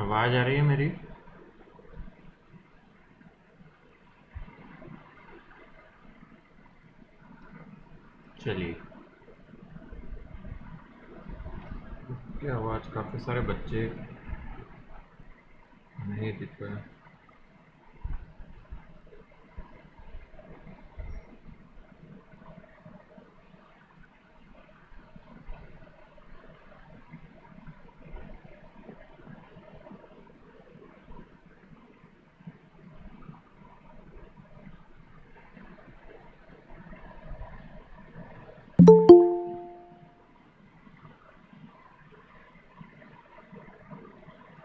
आवाज आ रही है मेरी? चलिए। क्या आवाज, काफी सारे बच्चे नहीं दिख रहे।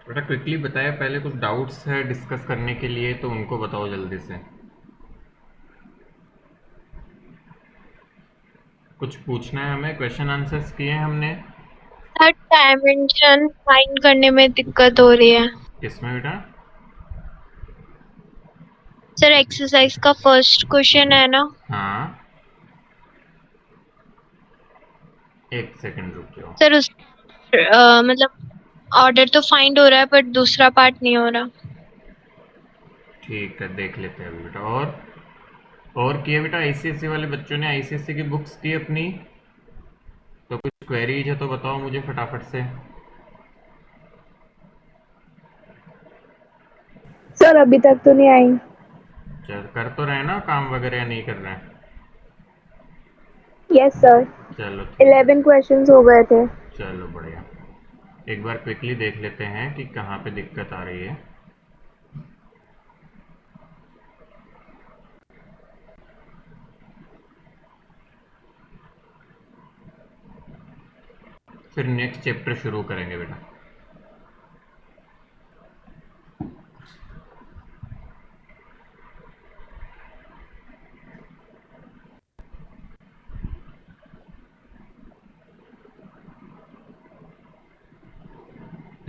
बेटा क्विकली बताया, पहले कुछ डाउट्स है डिस्कस करने के लिए, तो उनको बताओ जल्दी से। कुछ पूछना है हमें? क्वेश्चन आंसर्स किए हैं हमने। सर डायमेंशन फाइंड करने में दिक्कत हो रही है। किसमें बेटा? सर एक्सरसाइज का फर्स्ट क्वेश्चन है ना। हाँ, एक सेकंड रुक जाओ। सर उस मतलब ऑर्डर तो फाइंड हो रहा है बट दूसरा पार्ट नहीं हो रहा। ठीक है, देख लेते हैं अभी बेटा। और किए बेटा? आईसीएसई वाले बच्चों ने आईसीएसई की बुक्स की अपनी? तो कुछ क्वेरीज है तो बताओ मुझे फटाफट से। सर अभी तक तो नहीं आई। चल, कर तो रहे हैं ना काम वगैरह, या नहीं कर रहे हैं? Yes sir. चलो ठीक है। 11 क्वेश्चंस हो गए थे। चलो बढ़िया। एक बार क्विकली देख लेते हैं कि कहाँ पे दिक्कत आ रही है। फिर नेक्स्ट चैप्टर शुरू करेंगे बेटा।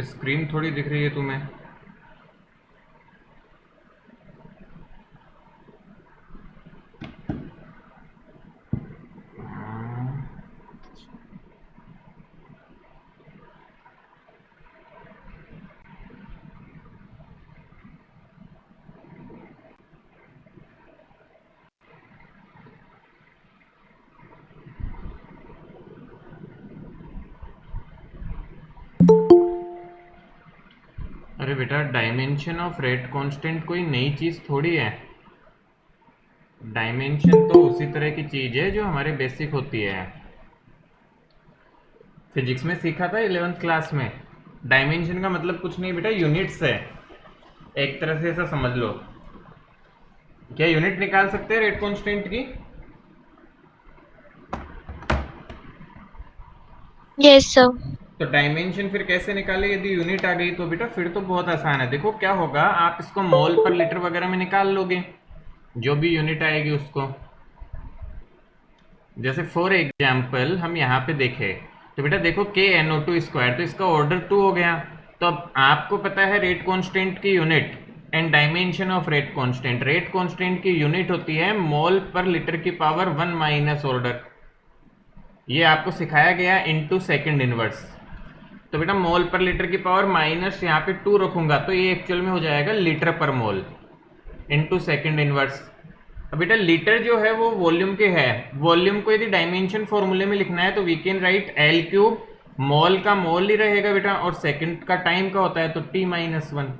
स्क्रीन थोड़ी दिख रही है तुम्हें? अरे बेटा, डायमेंशन ऑफ रेट कांस्टेंट कोई नई चीज़ थोड़ी है। डायमेंशन तो उसी तरह की चीज़ है जो हमारे बेसिक होती है। फिजिक्स में सीखा था 11th क्लास में। डायमेंशन का मतलब कुछ नहीं बेटा, यूनिट्स है। एक तरह से ऐसा समझ लो। क्या यूनिट निकाल सकते हैं रेट कांस्टेंट की? Yes sir. तो डायमेंशन फिर कैसे निकाले? यदि यूनिट आ गई तो बेटा फिर तो बहुत आसान है। देखो क्या होगा, आप इसको मोल पर लीटर वगैरह में निकाल लोगे, जो भी यूनिट आएगी उसको। जैसे फॉर एग्जाम्पल हम यहाँ पे देखें, तो बेटा देखो के एन ओ टू स्क्वायर, तो इसका ऑर्डर 2 हो गया। तो अब आपको पता है रेट कांस्टेंट की unit and dimension of rate constant. Rate constant की यूनिट होती है मोल पर लीटर की पावर 1 माइनस ऑर्डर। ये आपको सिखाया गया इनटू सेकंड इनवर्स। तो बेटा मोल पर लीटर की पावर माइनस यहाँ पे 2 रखूंगा, तो ये एक्चुअल में हो जाएगा लीटर पर मोल इनटू सेकंड इनवर्स। अब बेटा लीटर जो है वो वॉल्यूम के है। वॉल्यूम को यदि डायमेंशन फॉर्मूले में लिखना है तो we can write L cube. Mole का मोल ही रहेगा बेटा, और सेकंड का टाइम का होता है तो टी माइनस वन,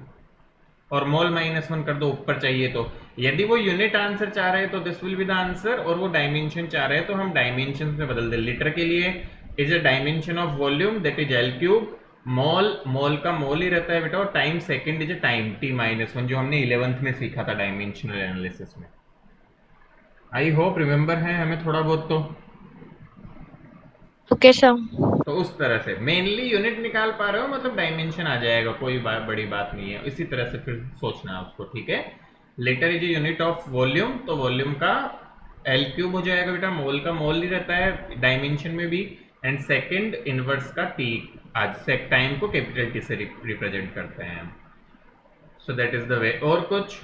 और मोल माइनस वन कर दो ऊपर चाहिए तो। यदि वो यूनिट आंसर चाह रहे हैं तो this will be the answer, और वो डायमेंशन चाह रहे हैं तो हम डायमेंशन में बदल दे। लीटर के लिए is a dimension of volume, that is L cube. Mole, mole का मोल ही रहता है बेटा, और time second is a time T minus one, जो हमने 11th में सीखा था डायमेंशनल एनालिसिस में। आई होप रिमेंबर है हमें थोड़ा बहुत ओके सर। तो उस तरह से मेनली यूनिट निकाल पा रहे हो मतलब डायमेंशन आ जाएगा, कोई बड़ी बात नहीं है। इसी तरह से फिर सोचना है उसको, ठीक है। Litre is unit of volume, तो वॉल्यूम का एल क्यूब हो जाएगा बेटा, मोल का मोल ही रहता है डायमेंशन में भी, एंड सेकंड इनवर्स का टी। आज से टाइम को कैपिटल टी से रिप्रेजेंट करते हैं। सो दैट इज द वे। और कुछ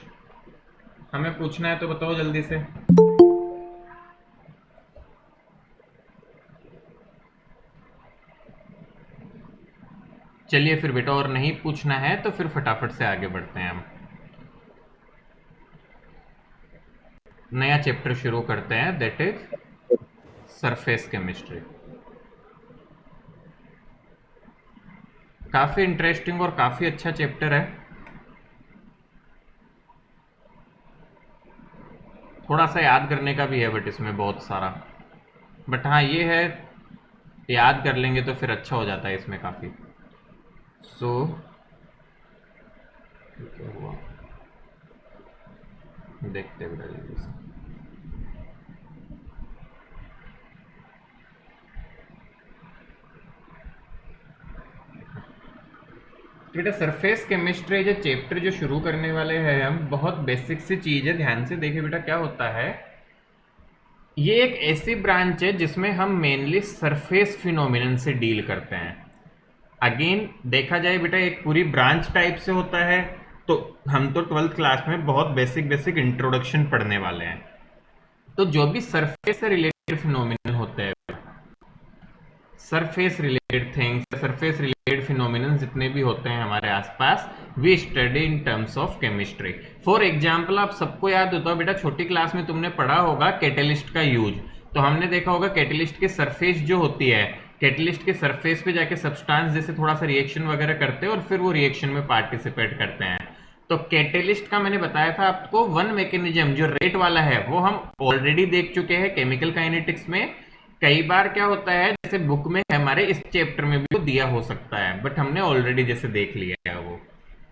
हमें पूछना है तो बताओ जल्दी से। चलिए फिर बेटा, और नहीं पूछना है तो फिर फटाफट से आगे बढ़ते हैं हम। नया चैप्टर शुरू करते हैं, दैट इज सरफेस केमिस्ट्री। काफ़ी इंटरेस्टिंग और काफ़ी अच्छा चैप्टर है। थोड़ा सा याद करने का भी है बट इसमें बहुत सारा, बट हाँ ये है याद कर लेंगे तो फिर अच्छा हो जाता है इसमें काफ़ी। सो क्या हुआ देखते हैं बेटा जल्दी से। बेटा सरफेस केमिस्ट्री जो चैप्टर जो शुरू करने वाले हैं हम, बहुत बेसिक सी चीज़ है, ध्यान से देखिए बेटा क्या होता है। ये एक ऐसी ब्रांच है जिसमें हम मेनली सरफेस फिनोमिनन से डील करते हैं। अगेन देखा जाए बेटा एक पूरी ब्रांच टाइप से होता है, तो हम तो 12th क्लास में बहुत बेसिक बेसिक इंट्रोडक्शन पढ़ने वाले हैं। तो जो भी सरफेस से रिलेटेड फिनोमिनन होते हैं, surface related things, surface related phenomenon जितने भी होते हैं हमारे आसपास, we study in terms of chemistry. For example आप सबको याद होता है बेटा, छोटी क्लास में तुमने पढ़ा होगा कैटेलिस्ट का यूज। तो हमने देखा होगा कैटेलिस्ट की सरफेस जो होती है, कैटेलिस्ट के सरफेस पे जाके सब्सटेंस जैसे थोड़ा सा रिएक्शन वगैरह करते हैं और फिर वो रिएक्शन में पार्टिसिपेट करते हैं। तो कैटेलिस्ट का मैंने बताया था आपको वन मैकेनिज्म जो रेट वाला है, वो हम ऑलरेडी देख चुके हैं केमिकल काइनेटिक्स में। कई बार क्या होता है, जैसे बुक में हमारे इस चैप्टर में भी वो दिया हो सकता है, बट हमने ऑलरेडी जैसे देख लिया है वो।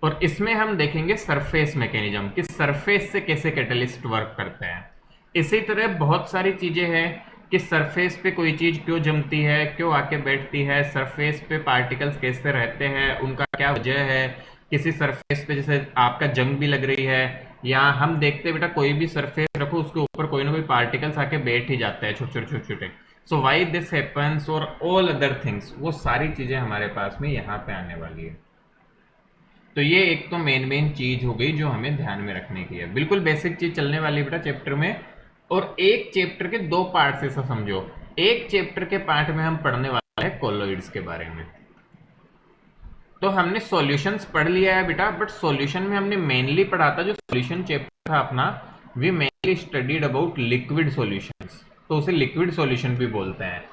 और इसमें हम देखेंगे सरफेस मैकेनिज्म कि सरफेस से कैसे कैटलिस्ट वर्क करते हैं। इसी तरह बहुत सारी चीजें हैं कि सरफेस पे कोई चीज क्यों जमती है, क्यों आके बैठती है, सरफेस पे पार्टिकल्स कैसे रहते हैं, उनका क्या वजह है। किसी सरफेस पे जैसे आपका जंग भी लग रही है, या हम देखते हैं बेटा कोई भी सरफेस रखो उसके ऊपर कोई ना कोई पार्टिकल्स आके बैठ ही जाते हैं छोटे छोटे छोटे छोटे। सो वाई दिस हैपन्स और ऑल अदर थिंग्स, वो सारी चीजें हमारे पास में यहाँ पे आने वाली है। तो ये एक तो मेन चीज हो गई जो हमें ध्यान में रखने की है, बिल्कुल बेसिक चीज चलने वाली है बेटा चैप्टर में। और एक चैप्टर के दो पार्ट से ऐसा समझो, एक चैप्टर के पार्ट में हम पढ़ने वाले हैं कोलोइड्स के बारे में। तो हमने सॉल्यूशंस पढ़ लिया है बेटा, बट सॉल्यूशन में हमने मेनली पढ़ा था, जो सॉल्यूशन चैप्टर था अपना, we mainly studied about liquid solutions, तो उसे लिक्विड सॉल्यूशन भी बोलते हैं।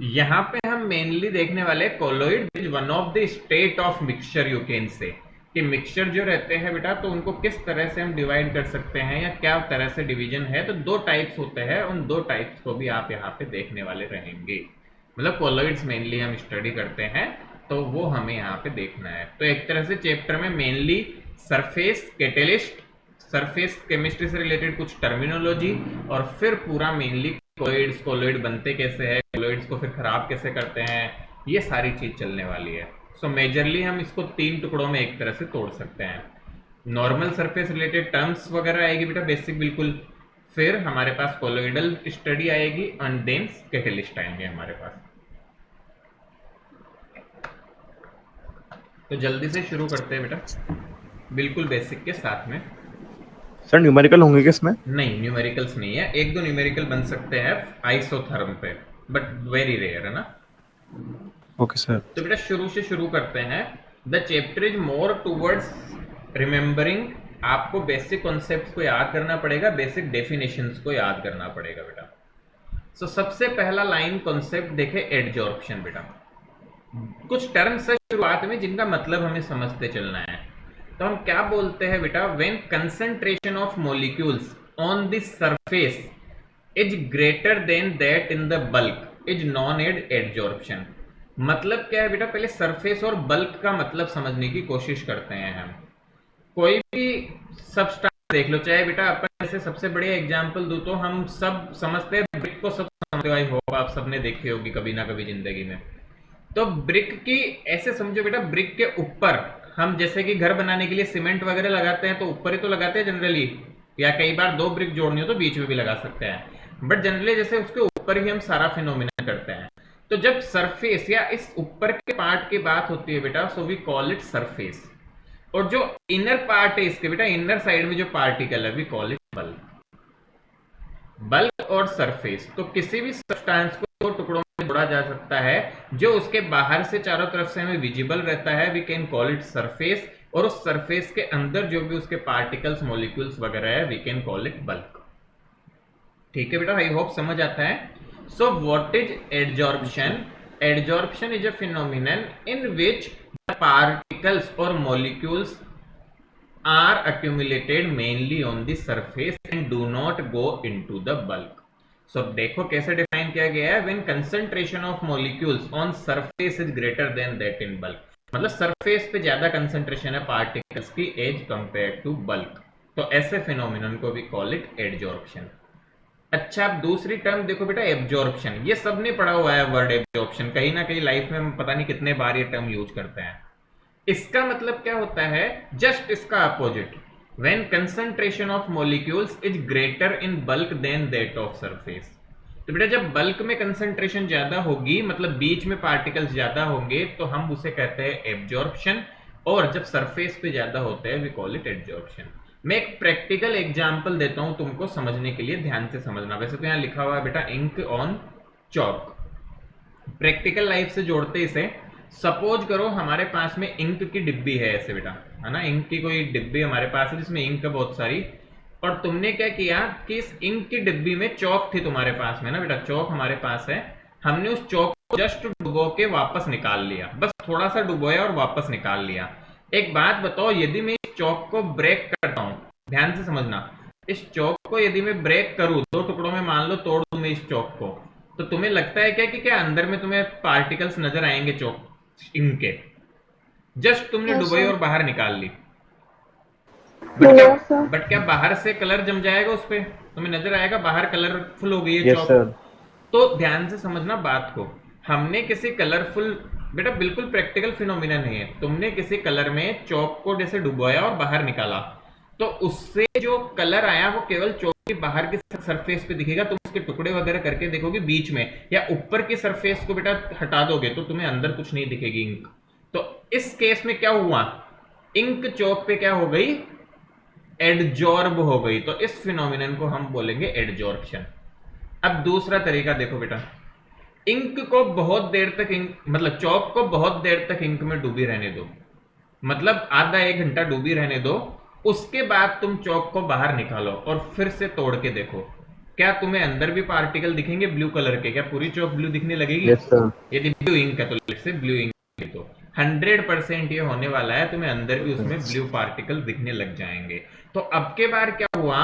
यहाँ पे हम मेनली देखने वाले colloid is one of the state of mixture, you can say कि मिक्सचर जो रहते हैं बेटा, तो उनको किस तरह से हम डिवाइड कर सकते हैं या क्या तरह से डिवीजन है। तो दो टाइप्स होते हैं, उन दो टाइप्स को भी आप यहाँ पे देखने वाले रहेंगे। मतलब कोलोइड्स मेनली हम स्टडी करते हैं, तो वो हमें यहाँ पे देखना है। तो एक तरह से चैप्टर में mainly surface catalyst, surface chemistry से रिलेटेड कुछ टर्मिनोलॉजी, और फिर पूरा मेनली कोलोइड्स, कोलोइड बनते कैसे हैं, कोलोइड्स को फिर खराब कैसे करते हैं, ये सारी चीज चलने वाली है। सो मेजरली हम इसको तीन टुकड़ों में एक तरह से तोड़ सकते हैं। नॉर्मल सरफेस रिलेटेड टर्म्स वगैरह आएगी बेटा बेसिक बिल्कुल, फिर हमारे पास कोलोइडल स्टडी आएगी, एंड देन कैटेलिस्ट आएंगे हमारे पास। तो जल्दी से शुरू करते हैं बेटा, बिल्कुल बेसिक के साथ में। सर न्यूमेरिकल होंगे क्या इसमें? नहीं, न्यूमेरिकल्स नहीं है, एक दो न्यूमेरिकल बन सकते हैं आइसोथर्म पे, बट वेरी रेयर है ना। Okay sir. तो बेटा शुरू से शुरू करते हैं। The chapter is more towards remembering, आपको बेसिक कॉन्सेप्ट्स को याद करना पड़ेगा, बेसिक डेफिनेशंस को याद करना पड़ेगा बेटा। सो सबसे पहला लाइन कॉन्सेप्ट देखे, एडजॉर्प्शन बेटा। कुछ टर्म्स है शुरुआत में जिनका मतलब हमें समझते चलना है। तो हम क्या बोलते हैं बेटा, when concentration of molecules on the surface is greater than that in the bulk is non ad adsorption. मतलब क्या है बेटा, पहले सरफेस और बल्क का मतलब समझने की कोशिश करते हैं हम। कोई भी सब्सटेंस देख लो, चाहे बेटा अपन जैसे सबसे बढ़िया एग्जांपल दूं तो हम सब समझते हैं ब्रिक को, सब समझते हो आप सबने देखी होगी कभी ना कभी जिंदगी में। तो ब्रिक की ऐसे समझो बेटा, ब्रिक के ऊपर हम जैसे कि घर बनाने के लिए सीमेंट वगैरह लगाते हैं तो ऊपर ही तो लगाते हैं जनरली, या कई बार दो ब्रिक जोड़नी हो तो बीच में भी लगा सकते हैं, बट जनरली जैसे उसके ऊपर ही हम सारा फिनोमिना करते हैं। तो जब सरफेस या इस ऊपर के पार्ट की बात होती है बेटा, so we call it surface. और जो इनर पार्ट है इसके बेटा, इनर साइड में जो पार्टिकल है, we call it bulk. Bulk और सरफेस, तो किसी भी सब्सटेंस को दो टुकड़ों में जोड़ा जा सकता है, जो उसके बाहर से चारों तरफ से हमें विजिबल रहता है, we can call it surface, और उस सरफेस के अंदर जो भी उसके पार्टिकल्स, मॉलिक्यूल्स वगैरह है, we can call it bulk. ठीक है बेटा, आई होप समझ आता है। So what is adsorption? Adsorption is a phenomenon in which the particles और molecules are accumulated mainly on the surface and do not go into the bulk. So देखो कैसे define किया गया है, when concentration of molecules on surface is greater than that in bulk, मतलब surface पे ज्यादा concentration है पार्टिकल्स की एज कंपेयर टू बल्क, तो ऐसे फिनोमिनन को भी कॉल इट एडजॉर्प्शन। अच्छा, अब दूसरी टर्म देखो बेटा, एब्जॉर्प्शन। ये सबने पढ़ा हुआ है वर्ड एब्जॉर्प्शन, कहीं ना कहीं लाइफ में हम पता नहीं कितने बार ये टर्म यूज करते हैं। इसका मतलब क्या होता है? जस्ट इसका opposite, when concentration of molecules is greater in bulk than that of surface. तो बेटा जब बल्क में कंसंट्रेशन ज्यादा होगी, मतलब बीच में पार्टिकल्स ज्यादा होंगे, तो हम उसे कहते हैं एब्जॉर्प्शन, और जब सरफेस पे ज्यादा होते हैं वी कॉल इट एडजॉर्प्शन। मैं एक प्रैक्टिकल एग्जांपल देता हूं तुमको समझने के लिए, ध्यान से समझना। वैसे तो यहां लिखा हुआ है बेटा ink on chalk, practical life से जोड़ते इसे। सपोज करो हमारे पास में इंक की डिब्बी है ऐसे बेटा, है ना, इंक की कोई डिब्बी हमारे पास है जिसमें इंक है बहुत सारी, और तुमने क्या किया कि इस इंक की डिब्बी में चौक थी तुम्हारे पास में ना बेटा, चौक हमारे पास है, हमने उस चौक को जस्ट डुबो के वापस निकाल लिया, बस थोड़ा सा डुबोया और वापस निकाल लिया। एक बात बताओ, यदि मैं इस चौक को ब्रेक करता हूं, ध्यान से समझना, इस चौक को यदि मैं ब्रेक करूं, दो टुकड़ों में मान लो तोड़ दूं मैं इस चौक को, तो तुम्हें लगता है क्या कि क्या अंदर में तुम्हें पार्टिकल्स नजर आएंगे चौक इनके? जस्ट तुमने डुबोई और बाहर निकाल ली, बट क्या बाहर से कलर जम जाएगा उस पे? तुम्हें नजर आएगा बाहर कलरफुल हो गई है चौक? तो ध्यान से समझना बात को, हमने किसी कलरफुल, बेटा बिल्कुल प्रैक्टिकल फिनोमिनन है, तुमने किसी कलर में चौक को जैसे डुबोया और बाहर निकाला, तो उससे जो कलर आया वो केवल चौक के बाहर की सरफेस पे दिखेगा। तुम उसके टुकड़े वगैरह करके देखोगे बीच में या ऊपर की सरफेस को बेटा हटा दोगे तो तुम्हें अंदर कुछ नहीं दिखेगी इंक। तो इस केस में क्या हुआ, इंक चौक पे क्या हो गई, एडजॉर्ब हो गई, तो इस फिनोमिनन को हम बोलेंगे एडजॉर्प्शन। अब दूसरा तरीका देखो बेटा, इंक को बहुत देर तक इंक, मतलब चौक को बहुत देर तक इंक में डूबी रहने दो, मतलब आधा एक घंटा डूबी रहने दो, उसके बाद तुम चौक को बाहर निकालो और फिर से तोड़ के देखो, क्या तुम्हें अंदर भी पार्टिकल दिखेंगे ब्लू कलर के? क्या पूरी चौक ब्लू दिखने लगेगी? yes, यदि ब्लू इंक है तो लेट्स से ब्लू इंक है तो 100% ये होने वाला है, तुम्हें अंदर भी उसमें ब्लू पार्टिकल दिखने लग जाएंगे। तो अब के बार क्या हुआ,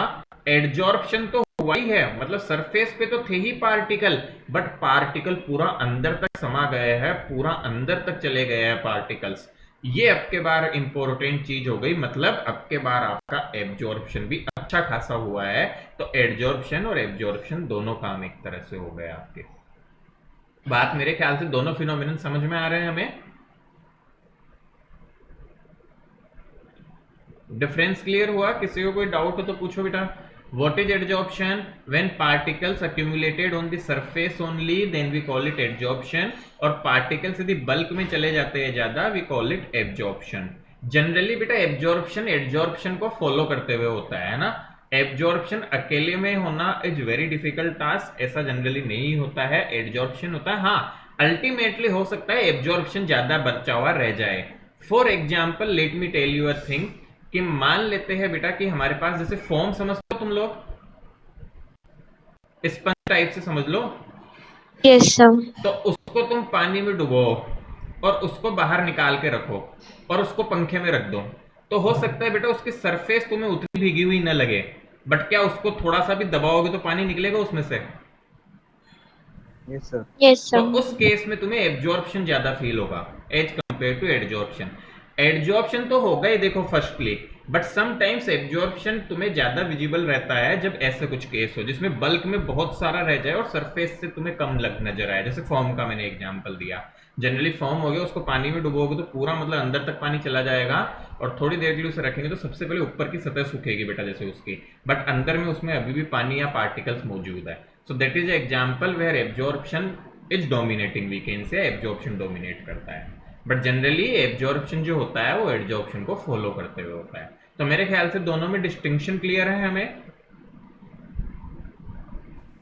एडजॉर्प्शन तो हुआ ही है, मतलब सरफेस पे तो थे ही पार्टिकल, बट पार्टिकल पूरा अंदर तक समा गए हैं, पूरा अंदर तक चले गए हैं पार्टिकल्स। ये अब के बार इंपॉर्टेंट चीज हो गई, मतलब अब के बार आपका एब्जॉर्प्शन भी अच्छा खासा हुआ है। तो एडजॉर्प्शन और एब्जॉर्प्शन दोनों काम एक तरह से हो गए आपके। बात मेरे ख्याल से दोनों फिनोमिनन समझ में आ रहे हैं हमें। डिफरेंस क्लियर हुआ? किसी को कोई डाउट हो तो पूछो बेटा। What is adsorption? When particles accumulated on the surface only, then we call it adsorption, और particles यदि bulk में चले जाते हैं ज्यादा, we call it absorption। Generally बेटा एब्जॉर्प्शन एडजॉर्प्शन को फॉलो करते हुए होता है ना, एब्जॉर्प्शन अकेले में होना इज वेरी डिफिकल्ट टास्क, ऐसा जनरली नहीं होता है, एडजॉर्प्शन होता है। हाँ, अल्टीमेटली हो सकता है एब्जॉर्प्शन ज्यादा बचा हुआ रह जाए। For example let me tell you a thing, कि मान लेते हैं बेटा कि हमारे पास जैसे फॉर्म समझते हो तुम लोग, स्पंज टाइप से समझ लो। Yes sir. तो उसको तुम पानी में डुबो और उसको बाहर निकाल के रखो और उसको पंखे में रख दो, तो हो सकता है बेटा उसकी सरफेस तुम्हें उतनी भीगी हुई न लगे, बट क्या उसको थोड़ा सा भी दबाओगे तो पानी निकलेगा उसमें से? Yes sir. यस तो सर। उस केस में तुम्हें एब्जॉर्प्शन ज्यादा फील होगा as compare to adsorption. Adsorption तो होगा ही देखो फर्स्टली, बट समटाइम्स एब्जॉर्प्शन तुम्हें ज्यादा विजिबल रहता है जब ऐसे कुछ केस हो जिसमें बल्क में बहुत सारा रह जाए और सरफेस से तुम्हें कम लग नजर आए। जैसे फॉर्म का मैंने एग्जांपल दिया, जनरली फॉर्म हो गया, उसको पानी में डुबोगे तो पूरा मतलब अंदर तक पानी चला जाएगा, और थोड़ी देर के लिए उसे रखेंगे तो सबसे पहले ऊपर की सतह सूखेगी बेटा जैसे उसकी, बट अंदर में उसमें अभी भी पानी या पार्टिकल्स मौजूद है। So that is example where absorption is dominating, we can say absorption dominate करता है, बट जनरली एब्जॉर्प्शन जो होता है वो एडजॉर्प्शन को फॉलो करते हुए होता है। तो मेरे ख्याल से दोनों में डिस्टिंक्शन क्लियर है हमें।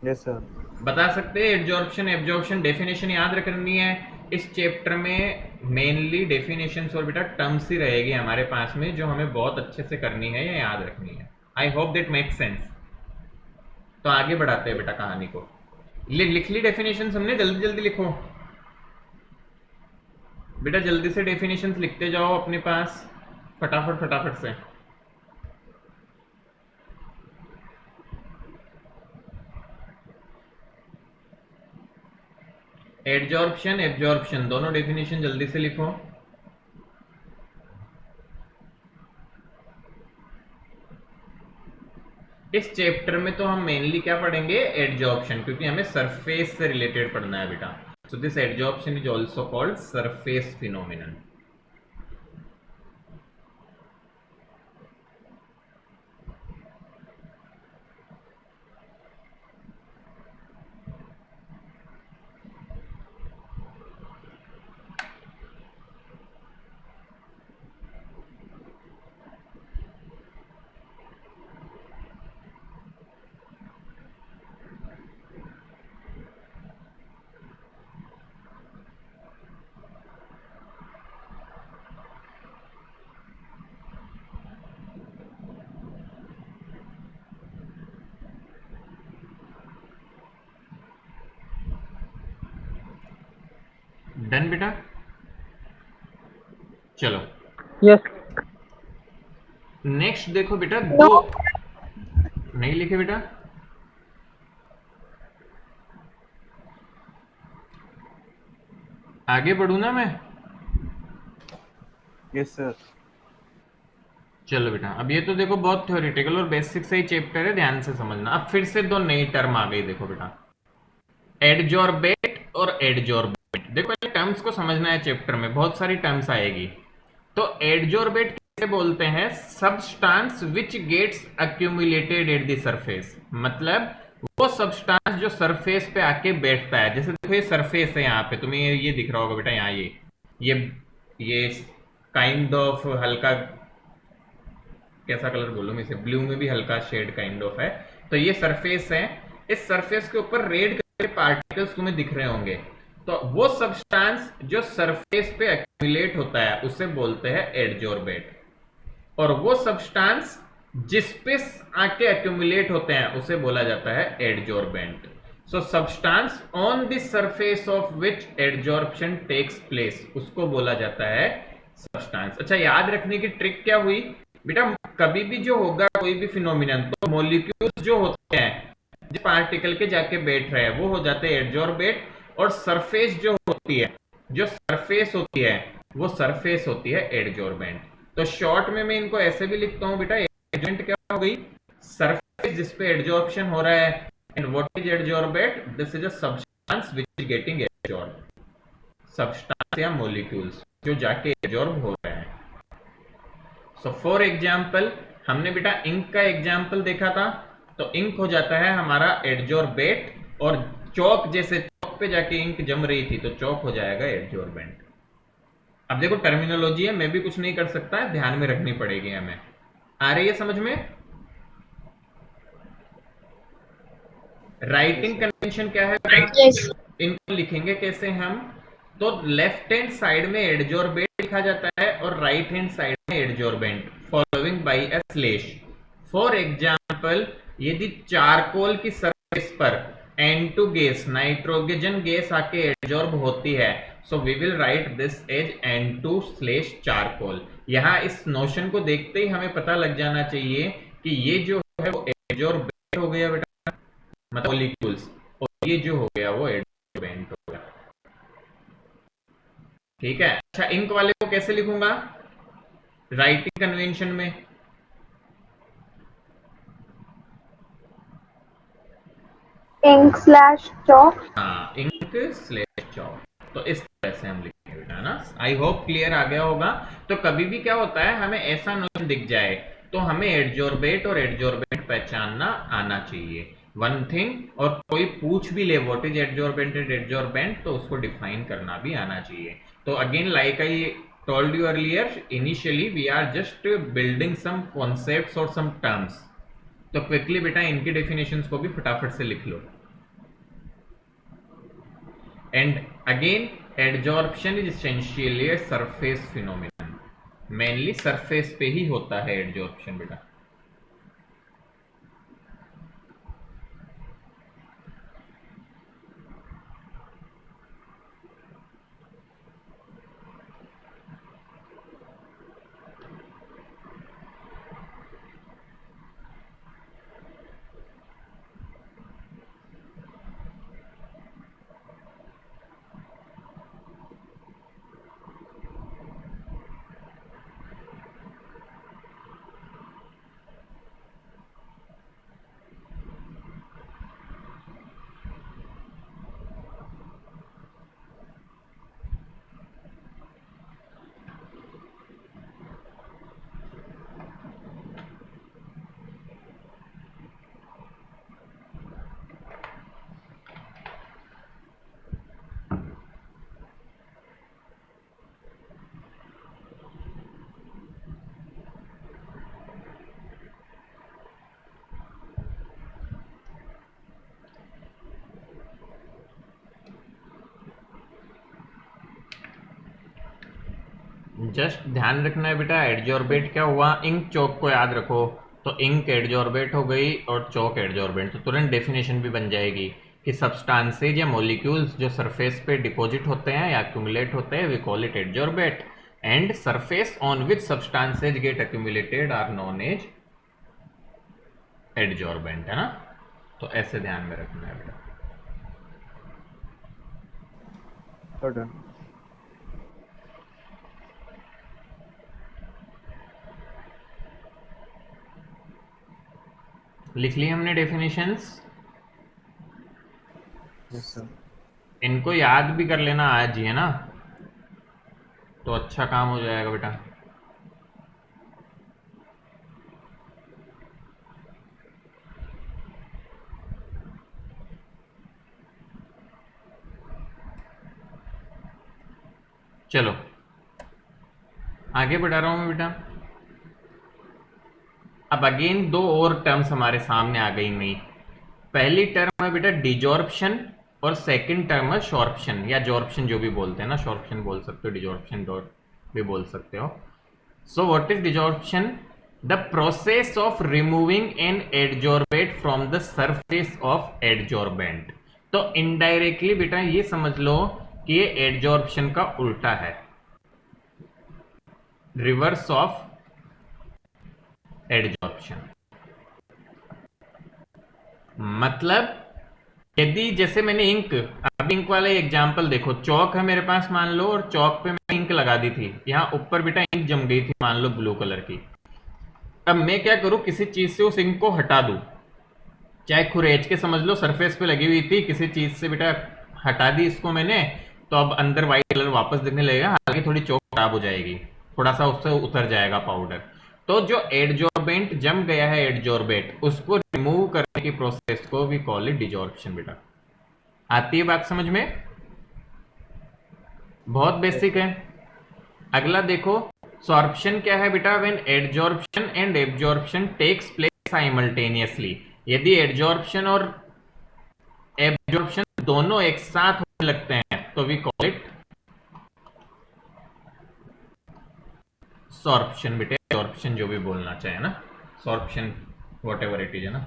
Yes sir. बता सकते हैं एडजॉर्प्शन एब्जॉर्प्शन डेफिनेशन याद रखनी है। इस चैप्टर में मेनली डेफिनेशंस और बेटा टर्म्स ही रहेगी हमारे पास में, जो हमें बहुत अच्छे से करनी है या याद रखनी है। I hope that make sense. तो आगे बढ़ाते हैं बेटा कहानी को। लिख ली डेफिनेशन हमने, जल्दी जल्दी लिखो बेटा, जल्दी से डेफिनेशंस लिखते जाओ अपने पास, फटाफट फटाफट से। एडजॉर्प्शन एब्जॉर्प्शन दोनों डेफिनेशन जल्दी से लिखो। इस चैप्टर में तो हम मेनली क्या पढ़ेंगे, एडजॉर्प्शन, क्योंकि हमें सरफेस से रिलेटेड पढ़ना है बेटा। So this adsorption is also called surface phenomenon. Done बेटा, चलो यस नेक्स्ट देखो बेटा। दो नहीं लिखे बेटा, आगे बढ़ू ना मैं। Yes sir. चलो बेटा, अब ये तो देखो बहुत थ्योरेटिकल और बेसिक से ही चैप्टर है, ध्यान से समझना। अब फिर से दो नई टर्म आ गई, देखो बेटा, एडजॉर्बेट और एडजॉर्बेट। देखो ये टर्म्स को समझना है, चैप्टर में बहुत सारी टर्म्स आएगी। तो एडजॉर्बेट किसे बोलते हैं, substance which gets accumulated at the surface, मतलब वो सबस्टांस जो सरफेस पे आके बैठता है। जैसे देखो ये सरफेस है, यहाँ पे तुम्हें ये दिख रहा होगा बेटा, यहाँ ये काइंड ऑफ हल्का, कैसा कलर बोलूं मैं इसे, ब्लू में भी हल्का शेड काइंड ऑफ है। तो ये सरफेस है, इस सरफेस के ऊपर रेड कलर के पार्टिकल्स तुम्हें दिख रहे होंगे। तो वो सब्सटेंस जो सरफेस पे एक्यूमुलेट होता है उसे बोलते हैं एडजॉर्बेट, और वो सब्सटेंस जिस पे आके एक्यूमुलेट होते हैं उसे बोला जाता है adsorbent. So substance on the surface of which adsorption takes place, उसको बोला जाता है सब्सटेंस। अच्छा, याद रखने की ट्रिक क्या हुई बेटा, कभी भी जो होगा कोई भी फिनोमिनन, तो मॉलिक्यूल्स जो होते हैं जिस पार्टिकल के जाके बैठ रहे हैं वो हो जाते हैं एडजॉर्बेट, और सरफेस जो होती है, जो सरफेस होती है वो सरफेस होती है एडजॉर्बेंट। तो शॉर्ट में मैं इनको ऐसे भी लिखता हूं बेटा, एडजॉर्बेंट क्या हो गई, सरफेस जिस पे एडजॉर्प्शन हो रहा है। And what is adsorbent, this is a substance which is getting adsorb, substance या मॉलिक्यूल्स जो जाके एडजॉर्ब हो रहे हैं। सो फॉर एग्जाम्पल, हमने बेटा इंक का एग्जाम्पल देखा था, तो इंक हो जाता है हमारा एडजॉर्बेट, और चौक, जैसे चौक पे जाके इंक जम रही थी तो चौक हो जाएगा एडजॉर्बेंट। अब देखो टर्मिनोलॉजी है, मैं भी कुछ नहीं कर सकता है, ध्यान में रखनी पड़ेगी हमें। आ रही है समझ में? राइटिंग कन्वेंशन क्या है? यस इनको लिखेंगे कैसे हम, तो लेफ्ट हैंड साइड में एडजॉर्बेट लिखा जाता है और राइट हैंड साइड में adsorbent, following by a slash. For example, यदि चारकोल की सरफेस पर N2 गैस, नाइट्रोजन गैस आके एडजॉर्ब होती है, so we will write this as N2/चारकोल। यहाँ इस नोशन को देखते ही हमें पता लग जाना चाहिए कि ये जो है वो एडजॉर्बेट हो गया बेटा, मतलब मॉलिक्यूल्स, और ये जो हो गया वो एडजॉर्बेंट हो गया। ठीक है। अच्छा, इंक वाले को कैसे लिखूंगा राइटिंग कन्वेंशन में? Ink slash chalk. हाँ, इंक स्लैश चॉक, तो इस तरह से हम लिखेंगे बेटा ना। आई होप क्लियर आ गया होगा। तो कभी भी क्या होता है, हमें ऐसा नोशन दिख जाए तो हमें एडजॉर्बेट और एडजॉर्बेंट पहचानना आना चाहिए, वन थिंग। और कोई पूछ भी ले what is adsorbent and adsorbent, तो उसको डिफाइन करना भी आना चाहिए। तो again, like I told you earlier, initially we are just building some concepts और सम टर्म्स। तो क्विकली बेटा इनकी डेफिनेशंस को भी फटाफट से लिख लो। And again adsorption is essentially a surface phenomenon, mainly surface पे ही होता है एडजॉर्प्शन बेटा। जस्ट ध्यान रखना है बेटा, एडजॉर्बेट क्या हुआ, इंक चौक को याद रखो। तो इंक एडजॉर्बेट हो गई और चौक एडजॉर्बेंट, तो तुरंत डेफिनेशन भी बन जाएगी कि सब्सटेंसेज या मॉलिक्यूल्स जो सरफेस पे डिपॉजिट होते हैं या एक्यूमुलेट होते हैं we call it adsorbate, and surface on which substances get accumulated are known as adsorbent, है ना। तो ऐसे ध्यान में रखना है बेटा। डन। लिख ली हमने डेफिनेशंस, यस सर। इनको याद भी कर लेना आज ही, है ना, तो अच्छा काम हो जाएगा बेटा। चलो आगे बढ़ा रहा हूं मैं बेटा। अब अगेन दो और टर्म्स हमारे सामने आ गई नई। पहली टर्म है बेटा डिजॉर्प्शन और सेकंड टर्म है शॉर्प्शन या जॉर्प्शन, जो भी बोलते हैं ना, शॉर्प्शन बोल सकते हो, डिजॉर्प्शन डॉट भी बोल सकते हो। So what is desorption? The process of removing an adsorbate from the surface of adsorbent. तो इनडायरेक्टली बेटा ये समझ लो कि ये एडजॉर्प्शन का उल्टा है, रिवर्स ऑफ एडजॉर्प्शन। मतलब यदि जैसे मैंने इंक, अब इंक वाला एग्जांपल देखो, चौक है मेरे पास मान लो, और चौक पे मैंने इंक लगा दी थी, यहां ऊपर बेटा इंक जम गई थी मान लो ब्लू कलर की। अब मैं क्या करूं, किसी चीज से उस इंक को हटा दूं, चाहे खुरेच के समझ लो, सरफेस पे लगी हुई थी, किसी चीज से बेटा हटा दी इसको मैंने, तो अब अंदर व्हाइट कलर वापस दिखने लगेगा, हालांकि थोड़ी चौक खराब हो जाएगी, थोड़ा सा उससे उतर जाएगा पाउडर। तो जो एडजॉर्बेंट जम गया है एडजॉर्बेट, उसको रिमूव करने की प्रोसेस को वी कॉल इट डिजॉर्प्शन बेटा। आती है बात समझ में? बहुत बेसिक है। अगला देखो, सॉर्प्शन क्या है बेटा? When adsorption and absorption takes place simultaneously. यदि एडजॉर्प्शन और एब्जॉर्प्शन दोनों एक साथ होने लगते हैं तो वी कॉल इट सॉर्प्शन बेटे। एब्जॉर्प्शन जो भी बोलना चाहे ना, sorption whatever it is, है ना,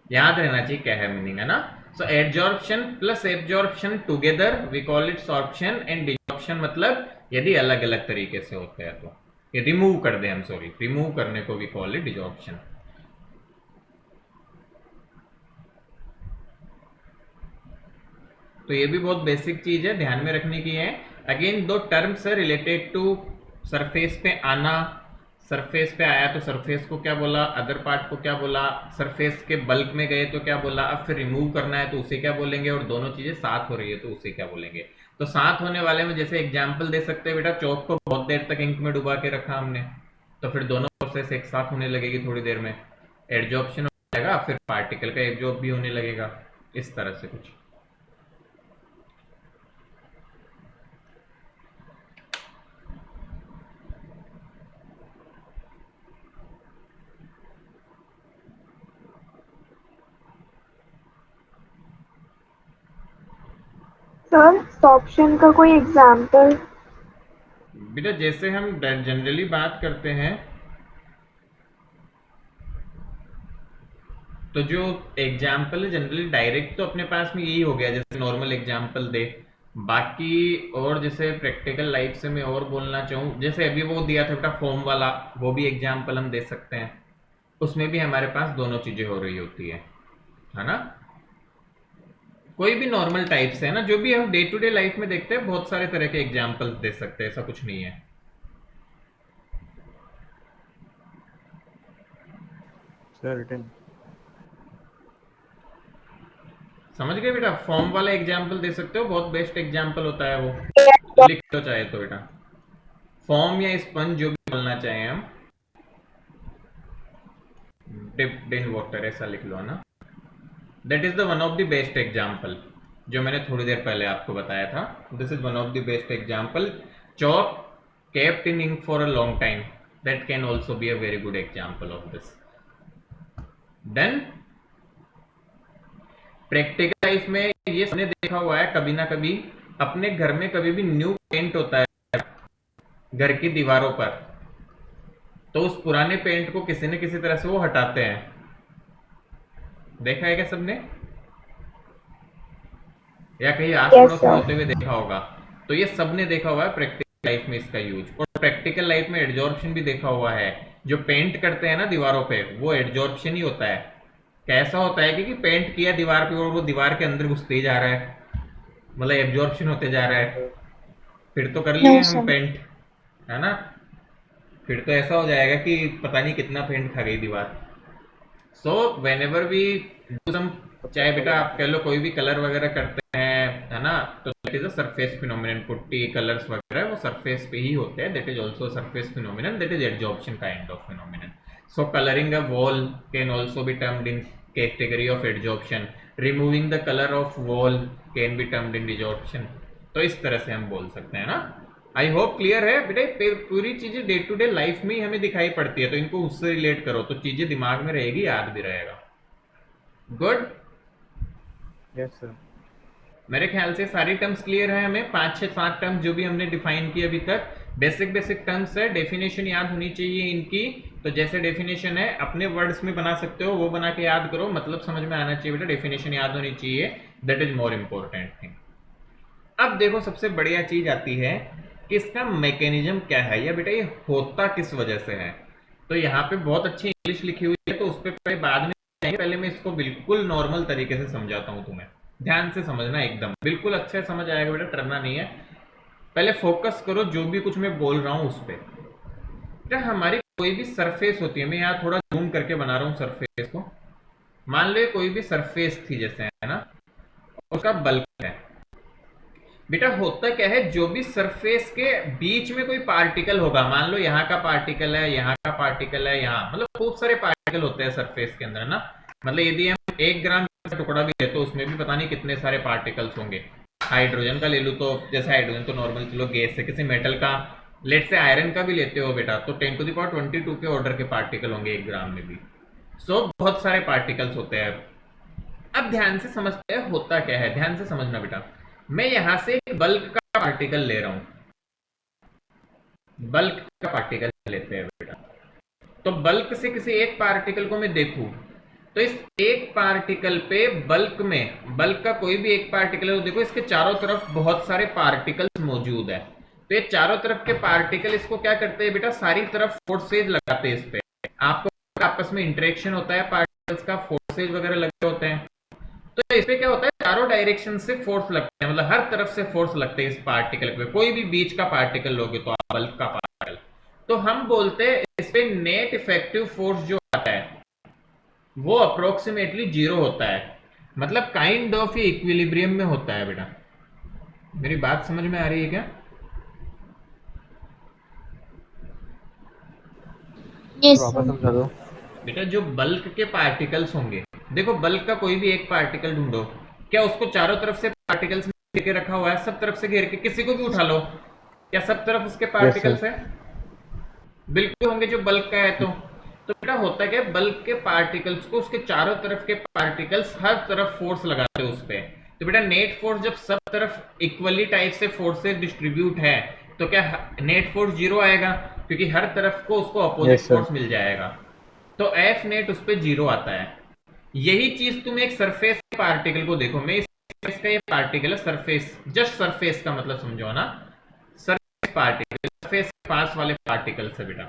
याद रहना चाहिए क्या है मीनिंग, है ना। So adsorption plus absorption together we call it sorption, and desorption मतलब यदि अलग अलग तरीके से होते हैं तो, ये रिमूव कर दे हम, सॉरी, रिमूव करने को वी कॉल इट डिजॉर्प्शन। तो ये भी बहुत बेसिक चीज है, ध्यान में रखने की है। अगेन दो टर्म्स है रिलेटेड टू सरफेस पे आना, सरफेस पे आया तो सरफेस को क्या बोला, अदर पार्ट को क्या बोला, सरफेस के बल्क में गए तो क्या बोला, अब फिर रिमूव करना है तो उसे क्या बोलेंगे, और दोनों चीजें साथ हो रही है तो उसे क्या बोलेंगे। तो साथ होने वाले में जैसे एग्जाम्पल दे सकते हैं बेटा, चौक को बहुत देर तक इंक में डुबा के रखा हमने, तो फिर दोनों प्रोसेस एक साथ होने लगेगी थोड़ी देर में, एडजॉर्प्शन हो जाएगा, फिर पार्टिकल का एब्जॉर्ब भी होने लगेगा, इस तरह से कुछ। सर सॉर्प्शन का कोई एग्जाम्पल? बेटा जैसे हम जनरली बात करते हैं तो जो एग्जाम्पल है जनरली डायरेक्ट तो अपने पास में यही हो गया, जैसे नॉर्मल एग्जाम्पल दे। बाकी और जैसे प्रैक्टिकल लाइफ से मैं और बोलना चाहूँ, जैसे अभी वो दिया था बेटा फॉर्म वाला, वो भी एग्जाम्पल हम दे सकते हैं। उसमें भी हमारे पास दोनों चीजें हो रही होती है ना। कोई भी नॉर्मल टाइप से है ना, जो भी हम डे टू डे लाइफ में देखते हैं, बहुत सारे तरह के एग्जाम्पल्स दे सकते हैं, ऐसा कुछ नहीं है। Sir return. समझ गए बेटा, फॉर्म वाला एग्जाम्पल दे सकते हो, बहुत बेस्ट एग्जाम्पल होता है वो। लिख लो चाहे तो बेटा, फॉर्म या स्पंज जो भी बोलना चाहें हम, डिप्ड इन वाटर ऐसा लिख लो ना। That is the one of the best example जो मैंने थोड़ी देर पहले आपको बताया था। This is one of the best example. Chalk kept in ink for a long time, that can also be a very good example of this. Then practical life में ये सबने देखा हुआ है कभी ना कभी, अपने घर में कभी भी न्यू पेंट होता है घर की दीवारों पर, तो उस पुराने पेंट को किसी न किसी तरह से वो हटाते हैं। देखा है क्या सबने, या कहीं आस Yes, पड़ोस में sir. होते हुए देखा होगा। तो ये सबने देखा हुआ है प्रैक्टिकल लाइफ में इसका यूज। और प्रैक्टिकल लाइफ में एड्जॉर्प्शन भी देखा हुआ है। जो पेंट करते हैं ना दीवारों पे, वो एड्जॉर्प्शन ही होता है। कैसा होता है कि पेंट किया दीवार पे और वो दीवार के अंदर घुसते ही जा रहा है, मतलब एब्जॉर्प्शन होते जा रहा है। फिर तो कर लिए No, हम sir. पेंट, है ना। फिर तो ऐसा हो जाएगा कि पता नहीं कितना पेंट खा गई दीवार। So whenever we do some, चाहे बेटा आप कह लो कोई भी कलर वगैरह करते हैं, है ना, तो that is a surface phenomenon. Putty colours वगैरह वो सरफेस पे ही होते हैं, that is also surface phenomenon, that is absorption kind of phenomenon. So colouring a wall can also be termed in category of absorption. Removing the colour of wall can be termed in desorption. तो इस तरह से हम बोल सकते हैं ना। I hope clear है बेटा। पूरी चीजें डे टू डे लाइफ में ही हमें दिखाई पड़ती है, तो इनको उससे रिलेट करो तो चीजें दिमाग में रहेगी, याद भी रहेगा। गुड। Yes sir. मेरे ख्याल से सारी टर्म्स क्लियर है हमें। 5 6 7 टर्म्स जो भी हमने डिफाइन की अभी तक, बेसिक टर्म्स है। डेफिनेशन याद होनी चाहिए इनकी। तो जैसे डेफिनेशन है अपने वर्ड्स में बना सकते हो, वो बना के याद करो, मतलब समझ में आना चाहिए बेटा, डेफिनेशन याद होनी चाहिए, that is more important thing. अब देखो सबसे बढ़िया चीज आती है कि इसका मैकेनिज्म क्या है, या बेटा ये होता किस वजह से है। तो यहाँ पे बहुत अच्छी इंग्लिश लिखी हुई है, तो उस पर पहले बाद में जाएंगे। पहले मैं इसको बिल्कुल नॉर्मल तरीके से समझाता हूँ तुम्हें, ध्यान से समझना, एकदम बिल्कुल अच्छे से समझ आएगा बेटा, डरना नहीं है। पहले फोकस करो जो भी कुछ मैं बोल रहा हूँ उस पर। बेटा हमारी कोई भी सरफेस होती है, मैं यहाँ थोड़ा जूम करके बना रहा हूँ सरफेस को। मान लो कोई भी सरफेस थी जैसे, है ना, उसका बल्क है। बेटा होता क्या है, जो भी सरफेस के बीच में कोई पार्टिकल होगा, मान लो यहाँ का पार्टिकल है, यहाँ का पार्टिकल है, यहाँ, मतलब खूब सारे पार्टिकल होते हैं सरफेस के अंदर ना। मतलब यदि हम 1 ग्राम का टुकड़ा भी ले तो उसमें भी पता नहीं कितने सारे पार्टिकल्स होंगे। हाइड्रोजन का ले लूँ तो, जैसे हाइड्रोजन तो नॉर्मल चलो गैस है, किसी मेटल का, लेट से आयरन का भी लेते हो बेटा, तो 10⁻22 के ऑर्डर के पार्टिकल होंगे 1 ग्राम में भी। सो बहुत सारे पार्टिकल्स होते हैं। अब ध्यान से समझते हैं होता क्या है, ध्यान से समझना बेटा। मैं यहां से एक बल्क का पार्टिकल ले रहा हूं, बल्क का पार्टिकल लेते हैं बेटा। तो बल्क से किसी एक पार्टिकल को मैं देखूं, तो इस एक पार्टिकल पे बल्क में, बल्क का कोई भी एक पार्टिकल है तो देखो इसके चारों तरफ बहुत सारे पार्टिकल्स मौजूद है। तो ये चारों तरफ के पार्टिकल इसको क्या करते हैं बेटा, सारी तरफ फोर्सेज लगाते हैं इस पे। आपको आपस में इंटरेक्शन होता है पार्टिकल्स का, फोर्सेज वगैरह लगे होते हैं। तो इस पे क्या होता है, चारों डायरेक्शन से फोर्स लगते हैं, मतलब हर तरफ से फोर्स लगते हैं इस पार्टिकल पे। कोई भी बीच का पार्टिकल लोगे तो आप बल्क का पार्टिकल, तो हम बोलते हैं इस पे नेट इफेक्टिव फोर्स जो आता है वो अप्रोक्सीमेटली 0 होता है, मतलब काइंड ऑफ इक्विलिब्रियम में होता है बेटा। मेरी बात समझ में आ रही है क्या? Yes, वापस sir. समझा दो। बेटा जो बल्क के पार्टिकल्स होंगे, देखो बल्क का कोई भी एक पार्टिकल ढूंढो, क्या उसको चारों तरफ से पार्टिकल्स में घेर के रखा हुआ है? सब तरफ से घेर के, किसी को भी उठा लो, क्या सब तरफ उसके पार्टिकल्स है? बिल्कुल होंगे जो बल्क का है। तो बेटा होता क्या है, बल्क के पार्टिकल्स को उसके चारों तरफ के पार्टिकल्स हर तरफ फोर्स लगाते हैं उस पे। तो बेटा नेट फोर्स जब सब तरफ इक्वली टाइप से फोर्सेस डिस्ट्रीब्यूट है तो क्या नेट फोर्स जीरो आएगा, क्योंकि हर तरफ को उसको अपोजिट Yes, sir. फोर्स मिल जाएगा, तो एफ नेट उस पर जीरो आता है। यही चीज तुम एक सरफेस पार्टिकल को देखो, मैं इस का ये पार्टिकल है सरफेस, जस्ट सरफेस का मतलब समझो ना, सरफेस पार्टिकल, सरफेस के पास वाले पार्टिकल से बेटा।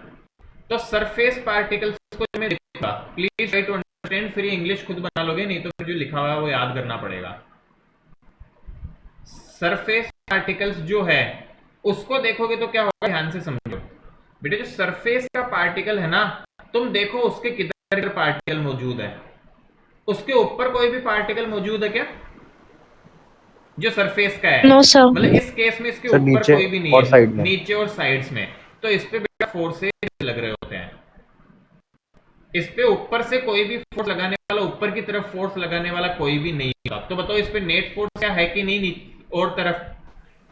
तो सरफेस पार्टिकल्स को मैं देखूंगा, प्लीज ट्राई टू अंडरस्टैंड, फिर इंग्लिश खुद बना लोगे, नहीं तो फिर जो लिखा हुआ है वो याद करना पड़ेगा। सरफेस पार्टिकल्स जो है उसको देखोगे तो क्या होगा, ध्यान से समझो बेटा। जो सरफेस का पार्टिकल है ना, तुम देखो उसके किधर पार्टिकल मौजूद है, उसके ऊपर कोई भी पार्टिकल मौजूद है क्या जो सरफेस का है? No sir. मतलब इस केस में इसके सर, ऊपर नीचे कोई भी नहीं और है, साइड में। नीचे और साइड्स में, तो इस पे बेटा फोर्सेस लग रहे होते हैं। इस पे ऊपर से कोई भी फोर्स लगाने वाला, ऊपर की तरफ फोर्स लगाने वाला कोई भी नहीं होगा। तो बताओ इस पे नेट फोर्स क्या है कि नहीं, और तरफ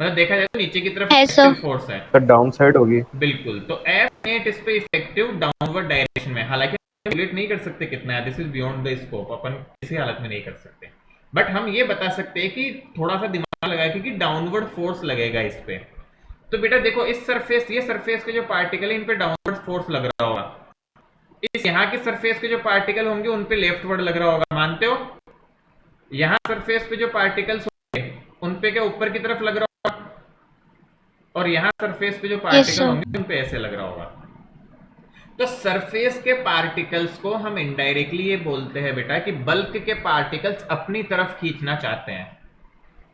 मतलब देखा जाए तो नीचे की तरफ ऐसा फोर्स है, सर डाउन साइड होगी। बिल्कुल। तो एफ नेट इस पे इफेक्टिव डाउनवर्ड डायरेक्शन में, हालांकि कैलकुलेट नहीं कर सकते कितना है, this is beyond the scope, अपन किसी हालत में नहीं कर सकते, बट हम ये बता सकते हैं कि थोड़ा सा दिमाग लगाए कि डाउनवर्ड फोर्स लगेगा इस पे। तो बेटा देखो इस सरफेस, ये सरफेस के जो पार्टिकल है इन पे डाउनवर्ड फोर्स लग रहा होगा, इस यहाँ के सरफेस के जो पार्टिकल होंगे उन पे लेफ्टवर्ड लग रहा होगा, मानते हो? यहाँ सरफेस पे जो पार्टिकल्स होंगे उन पे क्या ऊपर की तरफ लग रहा होगा, और यहाँ सरफेस पे जो पार्टिकल sir. होंगे उन पे ऐसे लग रहा होगा। तो सरफेस के पार्टिकल्स को हम इनडायरेक्टली ये बोलते हैं बेटा कि बल्क के पार्टिकल्स अपनी तरफ खींचना चाहते हैं।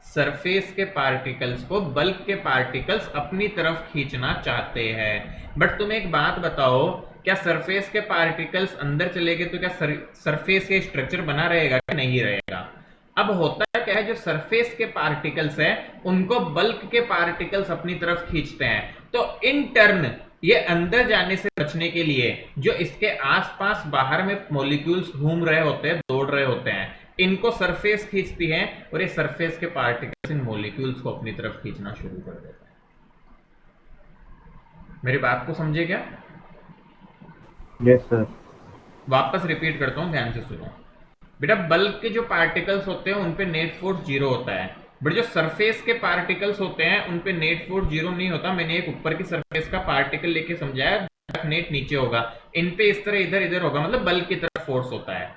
सरफेस के पार्टिकल्स को बल्क के पार्टिकल्स अपनी तरफ खींचना चाहते हैं। बट तुम एक बात बताओ, क्या सरफेस के पार्टिकल्स अंदर चले गए तो क्या सरफेस के स्ट्रक्चर बना रहेगा कि नहीं रहेगा? अब होता क्या है, जो सरफेस के पार्टिकल्स है उनको बल्क के पार्टिकल्स अपनी तरफ खींचते हैं, तो इन टर्न ये अंदर जाने से बचने के लिए जो इसके आसपास बाहर में मॉलिक्यूल्स घूम रहे होते हैं, दौड़ रहे होते हैं, इनको सरफेस खींचती है, और ये सरफेस के पार्टिकल्स इन मॉलिक्यूल्स को अपनी तरफ खींचना शुरू कर देते हैं। मेरी बात को समझे क्या? Yes sir. वापस रिपीट करता हूं, ध्यान से सुनो बेटा। बल्क के जो पार्टिकल्स होते हैं उन पे नेट फोर्स जीरो होता है, बट जो सरफेस के पार्टिकल्स होते हैं उन पे नेट फोर्स जीरो नहीं होता। मैंने एक ऊपर की सरफेस का पार्टिकल लेके समझाया, नेट नीचे होगा, इन पे इस तरह इधर इधर होगा, मतलब बल्क की तरफ फोर्स होता है।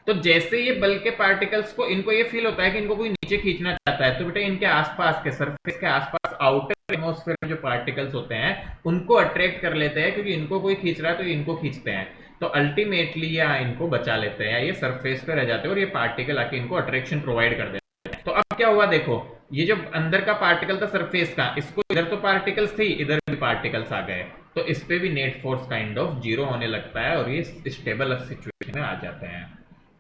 तो जैसे ये बल्क के पार्टिकल्स को, इनको ये फील होता है कि इनको कोई नीचे खींचना चाहता है, तो बेटा इनके आसपास के सरफेस के आसपास आउटर एटमॉस्फेयर में जो पार्टिकल्स होते हैं उनको अट्रैक्ट कर लेते हैं, क्योंकि इनको कोई खींच रहा है तो इनको खींचते हैं, तो अल्टीमेटली ये इनको बचा लेते हैं, ये सरफेस पे रह जाते हैं और ये पार्टिकल आके इनको अट्रैक्शन प्रोवाइड कर देते हैं। तो अब क्या हुआ देखो, ये जो अंदर का पार्टिकल था सरफेस का, इसको इधर तो पार्टिकल्स थी, इधर भी पार्टिकल्स आ गए, तो इस पे भी net force kind of zero होने लगता है और ये स्टेबल सिचुएशन में आ जाते हैं।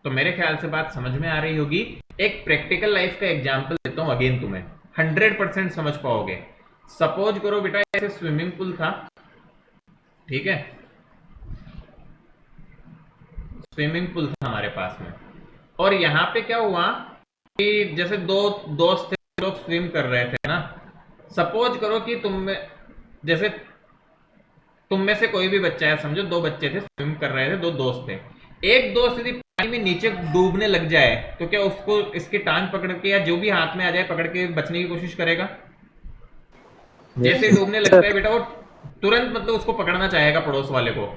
तो मेरे ख्याल से बात समझ में आ रही होगी। एक प्रैक्टिकल लाइफ का एग्जांपल देता हूं, अगेन तुम्हें 100% समझ पाओगे। सपोज करो बेटा ऐसे स्विमिंग पूल था, ठीक है, स्विमिंग पूल था हमारे पास में, और यहाँ पे क्या हुआ कि जैसे दो दोस्त थे, लोग स्विम कर रहे थे ना। सपोज करो कि जैसे तुम में से कोई भी बच्चा है, समझो दो बच्चे थे स्विम कर रहे थे, दो दोस्त थे, एक दोस्त यदि पानी में नीचे डूबने लग जाए तो क्या उसको इसकी टांग पकड़ के या जो भी हाथ में आ जाए पकड़ के बचने की कोशिश करेगा? जैसे डूबने लगता है बेटा वो तुरंत मतलब उसको पकड़ना चाहेगा पड़ोस वाले को,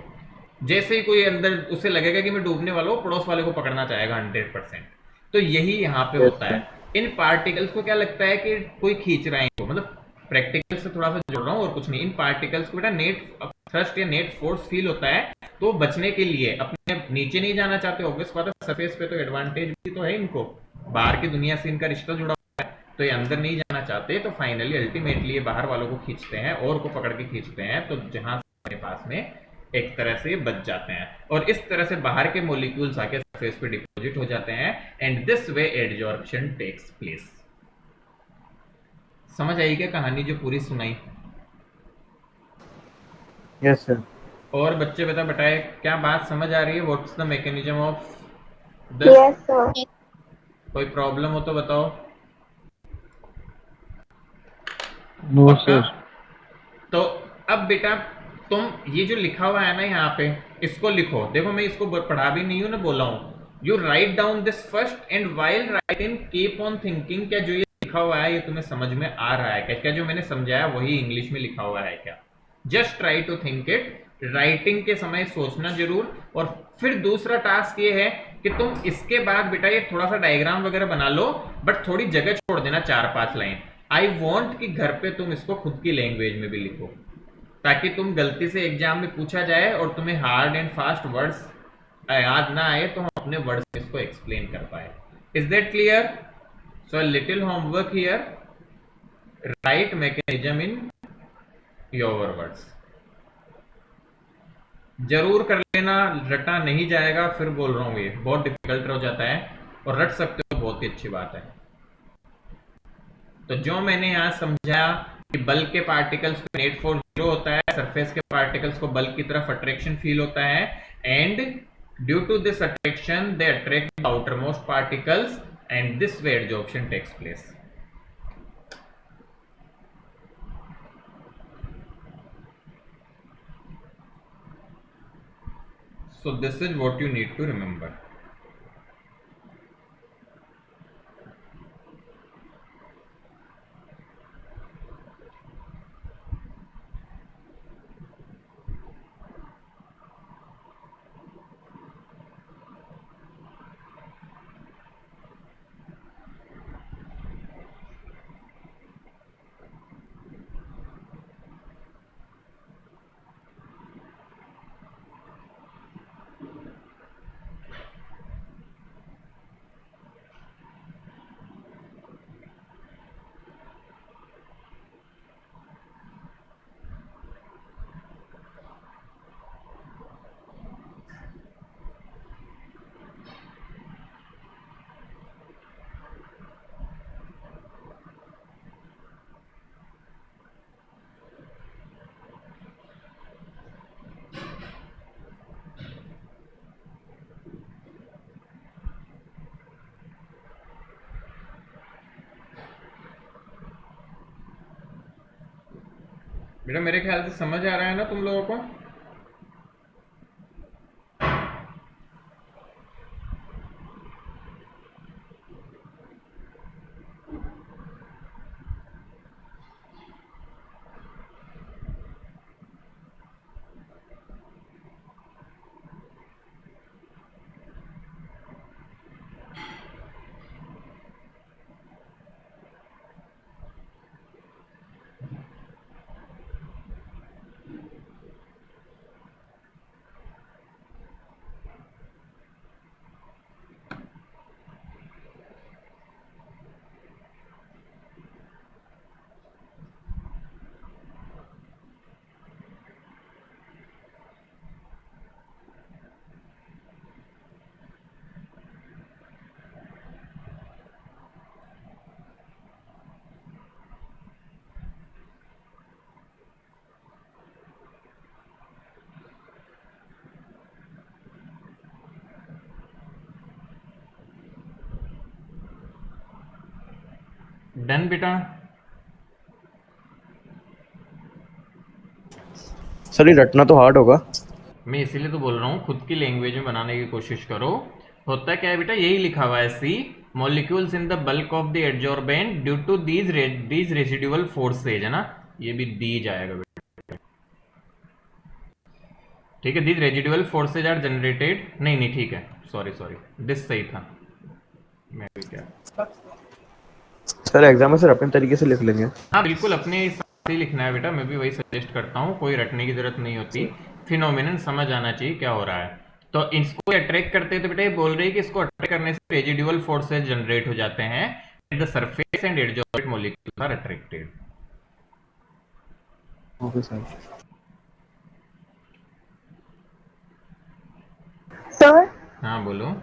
जैसे ही कोई अंदर उसे लगेगा कि मैं डूबने वाला हूं, पड़ोस वाले को पकड़ना चाहेगा 100%। तो यही यहाँ पे होता है। इन पार्टिकल्स को क्या लगता है कि कोई खींच रहा है इनको, मतलब प्रैक्टिकल से थोड़ा सा जोड़ रहा हूँ और कुछ नहीं। इन पार्टिकल्स को बेटा नेट थ्रस्ट या नेट फोर्स फील होता है, तो बचने के लिए अपने नीचे नहीं जाना चाहते, ऑब्वियस बात है, सरफेस पे तो एडवांटेज भी तो है इनको, बाहर की दुनिया से इनका रिश्ता जुड़ा हुआ है, तो ये अंदर नहीं जाना चाहते, तो फाइनली अल्टीमेटली ये बाहर वालों को खींचते हैं और को पकड़ के खींचते हैं, तो जहां हमारे पास में एक तरह से बच जाते हैं, और इस तरह से बाहर के मॉलिक्यूल्स आके सरफेस पे डिपॉजिट हो जाते हैं, and this way adsorption takes place. समझ आई क्या कहानी जो पूरी सुनाई? Yes sir. और बच्चे बताए क्या बात समझ आ रही है? What's the mechanism of this? Yes sir. कोई प्रॉब्लम हो तो बताओ। नो पक्का? सर। तो अब बेटा तुम ये जो लिखा हुआ है ना यहाँ पे, इसको लिखो। देखो मैं इसको पढ़ा भी नहीं हूँ ना बोला हूँ, you write down this first and while writing keep on thinking, क्या जो ये लिखा हुआ है ये तुम्हें समझ में आ रहा है क्या, क्या जो मैंने समझाया वही इंग्लिश में लिखा हुआ है क्या। Just try to think it, writing के समय सोचना जरूर। और फिर दूसरा टास्क ये है कि तुम इसके बाद बेटा ये थोड़ा सा डायग्राम वगैरह बना लो, बट थोड़ी जगह छोड़ देना 4-5 लाइन। आई वॉन्ट कि घर पे तुम इसको खुद की लैंग्वेज में भी लिखो, ताकि तुम गलती से एग्जाम में पूछा जाए और तुम्हें हार्ड एंड फास्ट वर्ड्स याद ना आए तो हम अपने वर्ड्स में इसको एक्सप्लेन कर पाए। Is that clear? So a little homework here, right mechanism in your words. जरूर कर लेना, रटा नहीं जाएगा, फिर बोल रहा हूं ये बहुत डिफिकल्ट हो जाता है, और रट सकते हो बहुत ही अच्छी बात है। तो जो मैंने यहां समझा कि बल्क के पार्टिकल्स पे नेट फोर्स 0 होता है, सरफेस के पार्टिकल्स को बल्क की तरफ अट्रैक्शन फील होता है, and due to this attraction they attract the outermost particles, and this way adsorption takes place. So this is what you need to remember. बेटा मेरे ख्याल से समझ आ रहा है ना तुम लोगों को? डन बेटा? सर ये रटना तो हार्ड होगा। मैं इसीलिए तो बोल रहा हूँ खुद की लैंग्वेज में बनाने की कोशिश करो। होता क्या है बेटा, यही लिखा हुआ है, see molecules in the bulk of the adsorbent due to these residual forces, है ना, ये भी दी जाएगा बेटा, ठीक है। These residual forces are generated, नहीं ठीक है, सॉरी दिस सही था, मैं भी क्या सर एग्जाम में सर अपने तरीके से लिख लेंगे। हाँ बिल्कुल अपने हिसाब से लिखना है बेटा, मैं भी वही सजेस्ट करता हूँ, कोई रटने की जरूरत नहीं होती, फिनोमिनन समझ आना चाहिए क्या हो रहा है। तो इसको अट्रैक्ट करते हैं तो बेटा ये बोल रही है कि इसको अट्रैक्ट करने से रेजिडुअल फोर्सेज जनरेट हो जाते हैं, the surface and adsorbent molecules are attracted. Okay sir. Sir हाँ बोलो।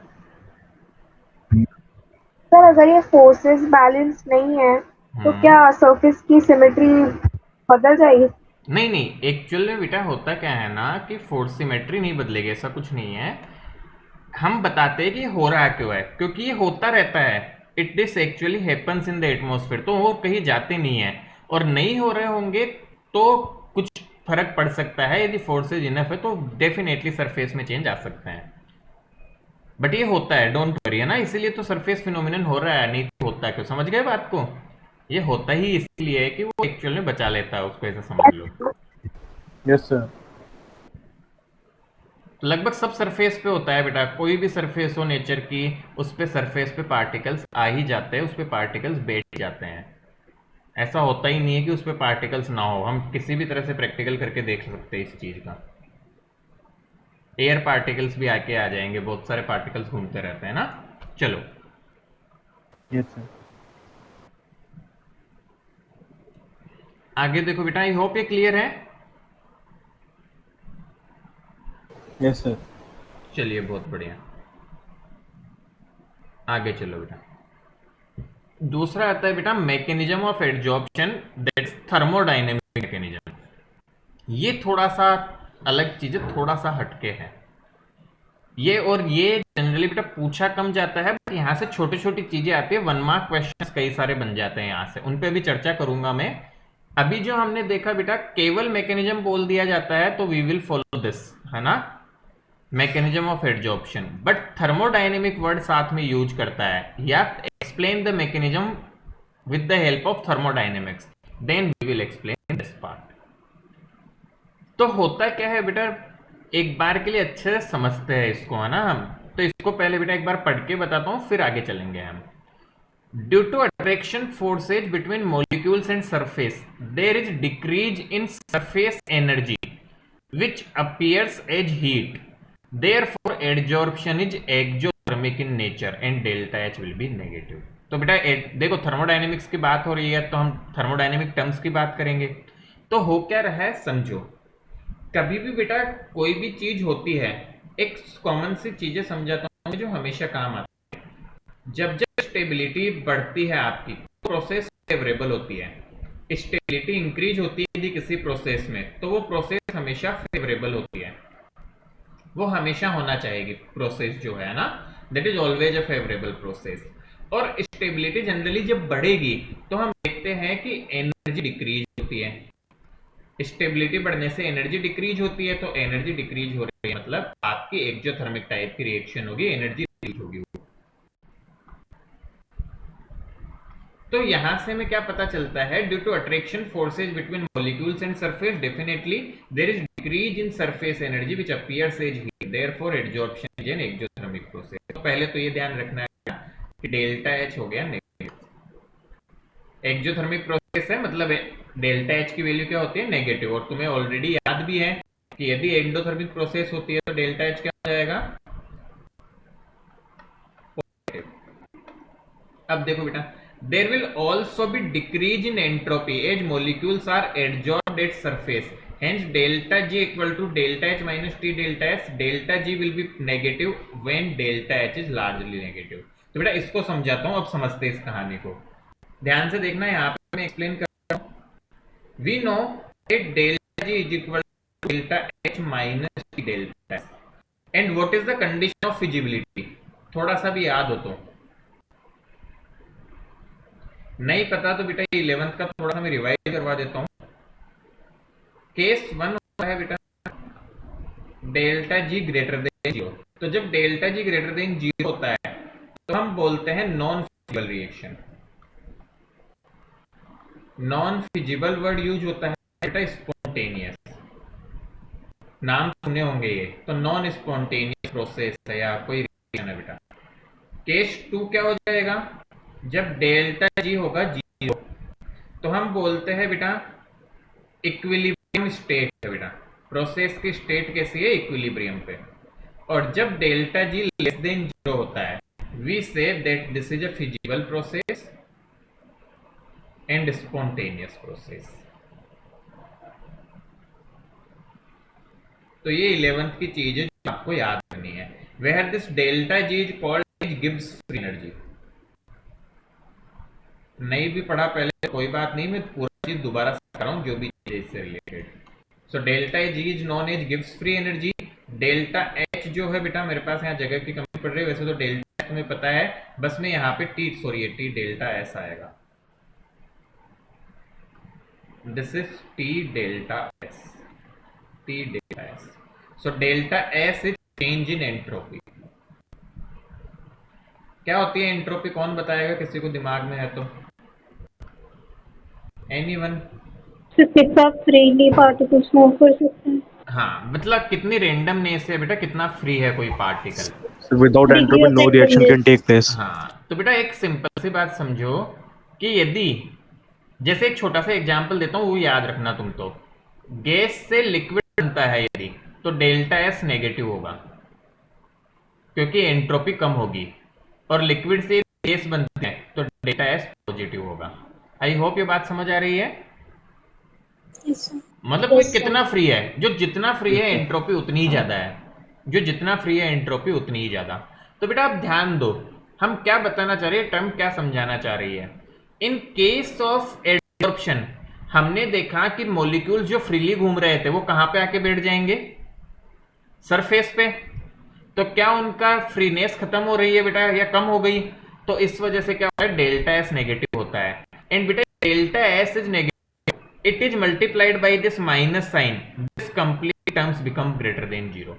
सर अगर ये फोर्सेस बैलेंस नहीं है तो क्या सरफेस की सिमेट्री बदल जाएगी? नहीं एक्चुअल में बेटा होता क्या है ना कि फोर्स सिमेट्री नहीं बदलेगी, ऐसा कुछ नहीं है। हम बताते हैं कि हो रहा क्यों है, क्योंकि ये होता रहता है, it this actually happens in the atmosphere, तो वो कहीं जाते नहीं है, और नहीं हो रहे होंगे तो कुछ फर्क पड़ सकता है, यदि फोर्सेज इनफ है तो डेफिनेटली सरफेस में चेंज आ सकते हैं। बट ये होता है, डोंट वरी, है ना, इसीलिए तो सरफेस फिनोमिनन हो रहा है, नहीं तो होता है क्यों? समझ गए बात को? ये होता ही इसलिए है कि वो एक्चुअल में बचा लेता है उसको, ऐसा समझ लो। Yes sir. तो लगभग सब सरफेस पे होता है बेटा, कोई भी सरफेस हो नेचर की, उस पे सरफेस पे पार्टिकल्स आ ही जाते हैं, उस पे पार्टिकल्स बैठ जाते हैं। ऐसा होता ही नहीं है कि उस पे पार्टिकल्स ना हो। हम किसी भी तरह से प्रैक्टिकल करके देख सकते हैं इस चीज का। एयर पार्टिकल्स भी आके आ जाएंगे, बहुत सारे पार्टिकल्स घूमते रहते हैं ना। चलो यस सर। आगे देखो बेटा, आई होप ये क्लियर है। Yes sir. चलिए बहुत बढ़िया, आगे चलो बेटा। दूसरा आता है बेटा mechanism of adsorption, that's thermodynamic mechanism. ये थोड़ा सा अलग चीज है, थोड़ा सा हटके है ये, और ये जनरली बेटा पूछा कम जाता है, बट यहाँ से छोटी छोटी चीजें आती है, 1 मार्क क्वेश्चन कई सारे बन जाते हैं यहाँ से, उन पे भी चर्चा करूंगा मैं। अभी जो हमने देखा बेटा, केवल मैकेनिज्म बोल दिया जाता है तो वी विल फॉलो दिस, है ना, mechanism of adsorption, but thermodynamic word साथ में यूज करता है, या explain the mechanism with the help of thermodynamics, then we will explain this part. तो होता क्या है बेटा, एक बार के लिए अच्छे से समझते हैं इसको, है ना हम। तो इसको पहले बेटा एक बार पढ़ के बताता हूं, फिर आगे चलेंगे हम। Due to attraction forces between molecules and surface, there is decrease in surface energy which appears as heat, therefore adsorption is exothermic in nature and delta H will be negative। तो बेटा देखो, थर्मोडायनेमिक्स की बात हो रही है तो हम थर्मोडायनेमिक टर्म्स की बात करेंगे। तो हो क्या रहा है समझो, कभी भी बेटा कोई भी चीज होती है, एक कॉमन सी चीजें समझाता हूं जो हमेशा काम आती है। जब जब स्टेबिलिटी बढ़ती है आपकी, प्रोसेस फेवरेबल होती है। स्टेबिलिटी इंक्रीज होती है यदि किसी प्रोसेस में, तो वो प्रोसेस हमेशा फेवरेबल होती है, वो हमेशा होना चाहिए प्रोसेस जो है ना, that is always a favourable process. और स्टेबिलिटी जनरली जब बढ़ेगी तो हम देखते हैं कि एनर्जी डिक्रीज होती है। स्टेबिलिटी बढ़ने से एनर्जी डिक्रीज होती है, तो एनर्जी डिक्रीज हो रही है मतलब आपकी एक्सोथर्मिक टाइप की रिएक्शन होगी, एनर्जी रिलीज होगी। तो यहां से हमें क्या पता चलता है, due to attraction forces between molecules and surface, definitely there is decrease in surface energy which appears as heat, therefore adsorption is an exothermic process. तो पहले तो ये ध्यान रखना है कि डेल्टा एच हो गया नेगेटिव, एक्सोथर्मिक प्रोसेस है मतलब डेल्टा एच की वैल्यू क्या होती है, नेगेटिव। और तुम्हें ऑलरेडी याद भी है कि यदि एंडोथर्मिक प्रोसेस होती है तो डेल्टा एच क्या हो जाएगा, पॉजिटिव। अब देखो बेटा, there will also be decrease in entropy as molecules are adsorbed at surface, hence delta G equal to delta H minus T delta S, delta G will be negative when delta H is largely negative। तो बेटा इसको समझाता हूं, अब समझते हैं इस कहानी को, ध्यान से देखना, यहाँ पे मैं एक्सप्लेन कर रहा हूं। We know that delta G is equal to delta H minus T delta S, and what is the condition of feasibility, थोड़ा सा भी याद हो तो, नहीं पता तो बेटा ये 11th का थोड़ा सा मैं रिवाइज करवा देता हूं। केस 1 होता है बेटा डेल्टा जी ग्रेटर देन 0। तो जब डेल्टा जी ग्रेटर देन 0 होता है तो हम बोलते हैं non feasible reaction. Non feasible word use होता है बेटा स्पॉन्टेनियस, नाम सुने होंगे ये, तो नॉन स्पॉन्टेनियस प्रोसेस है या कोई रिएक्शन है बेटा। केस 2 क्या हो जाएगा, जब डेल्टा जी होगा 0 तो हम बोलते हैं बेटा इक्विलिब्रियम स्टेट है बेटा, प्रोसेस की स्टेट कैसी है, इक्विलिब्रियम पे। और जब डेल्टा जी लेस देन 0 होता है, we say that this is a feasible process and spontaneous process. तो ये 11th की चीज है जो आपको याद करनी है, where this delta G is called Gibbs free energy. नहीं भी पढ़ा पहले कोई बात नहीं, मैं पूरा चीज दोबारा कर रहा हूं जो भी चीज इससे related. So delta G is known as गिव्स फ्री एनर्जी। डेल्टा एच जो है बेटा, मेरे पास यहाँ जगह की कमी पड़ रही है, वैसे तो डेल्टा तुम्हें पता है, बस में यहाँ पे टी डेल्टा एस आएगा, this is T delta S, T delta S. So delta S is change in entropy, क्या होती है एंट्रोपी, कौन बताएगा, किसी को दिमाग में है तो? एनीवन? कितना फ्रीली पार्टिकल्स मूव कर सकते हैं। हाँ, मतलब कितनी रेंडमनेस है बेटा, कितना फ्री है कोई particle. So without degree entropy, of no reaction randomness. can take place. हाँ, तो बेटा एक सिंपल सी बात समझो कि यदि, जैसे एक छोटा सा एग्जांपल देता हूँ, वो याद रखना तुम तो। गैस से लिक्विड बनता है यदि, तो डेल्टा एस नेगेटिव होगा क्योंकि एंट्रोपी कम होगी, और लिक्विड से गैस बनते हैं तो डेल्टा एस पॉजिटिव होगा। आई होप ये बात समझ आ रही है। मतलब कोई कितना फ्री है, जो जितना फ्री है एंट्रोपी उतनी ही ज्यादा है, जो जितना फ्री है एंट्रोपी उतनी ही ज्यादा। तो बेटा आप ध्यान दो, हम क्या बताना चाह रहे हैं, टर्म क्या समझाना चाह रही है। इन केस ऑफ एडजॉर्प्शन हमने देखा कि मॉलिक्यूल जो फ्रीली घूम रहे थे वो कहां पे आके बैठ जाएंगे, सरफेस पे। तो क्या उनका फ्रीनेस खत्म हो रही है बेटा या कम हो गई? तो इस वजह से क्या होता है, डेल्टा एस नेगेटिव होता है। एंड बेटा delta S is negative, it is multiplied by this minus sign, this complete terms become greater than 0,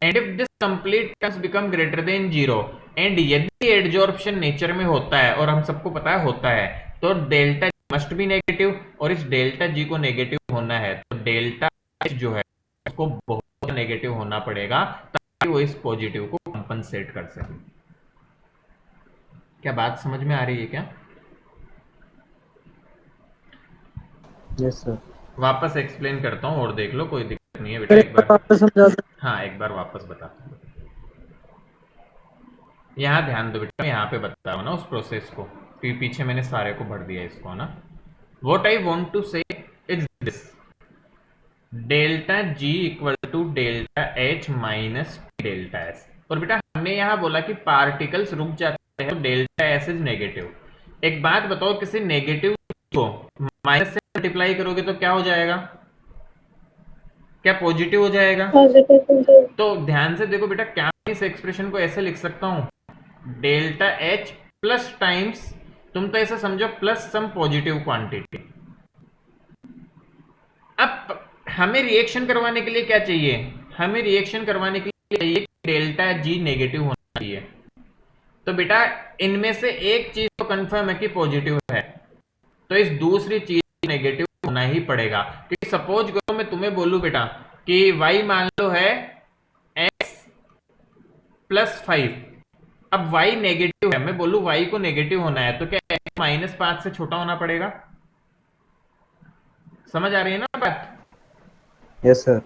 and if this complete terms become greater than 0 and यदि एडजॉर्प्शन नेचर में होता है, और हम सबको पता है होता है, तो डेल्टा मस्ट बी नेगेटिव, और इस डेल्टा जी को नेगेटिव होना है तो डेल्टा एच जो है उसको बहुत नेगेटिव होना पड़ेगा ताकि वो इस पॉजिटिव को कंपनसेट कर सके। क्या बात समझ में आ रही है क्या? Yes sir. वापस एक्सप्लेन करता हूँ और देख लो, कोई दिक्कत नहीं है बेटा। एक बार वापस समझा दो। हाँ, एक बार वापस बताता हूँ। यहाँ ध्यान दो बेटा, यहाँ पे बता रहा हूँ ना उस प्रोसेस को, क्योंकि पीछे मैंने सारे को भर दिया इसको ना। What I want to say is this, delta G equal to delta H minus delta S. और बेटा हमने यहाँ बोला कि पार्टिकल्स रुक जाते हैं तो डेल्टा एस इज नेगेटिव। एक बात बताओ, किसी नेगेटिव को माइनस से मल्टीप्लाई करोगे तो क्या हो जाएगा, क्या पॉजिटिव हो जाएगा? तो ध्यान से देखो बेटा, क्या इस एक्सप्रेशन को ऐसे लिख सकता हूं, डेल्टा एच प्लस टाइम्स, तुम तो ऐसा समझो प्लस सम पॉजिटिव क्वांटिटी। अब हमें रिएक्शन करवाने के लिए क्या चाहिए, हमें रिएक्शन करवाने के लिए चाहिए डेल्टा जी नेगेटिव होना चाहिए। तो बेटा इनमें से एक चीज तो कंफर्म है कि पॉजिटिव है, तो इस दूसरी चीज नेगेटिव होना ही पड़ेगा। क्योंकि सपोज करो मैं तुम्हें बोलूं बेटा कि y मान लो है x प्लस 5, अब y नेगेटिव है, मैं बोलूं y को नेगेटिव होना है, तो क्या x माइनस 5 से छोटा होना पड़ेगा? समझ आ रही है ना बात? Yes sir.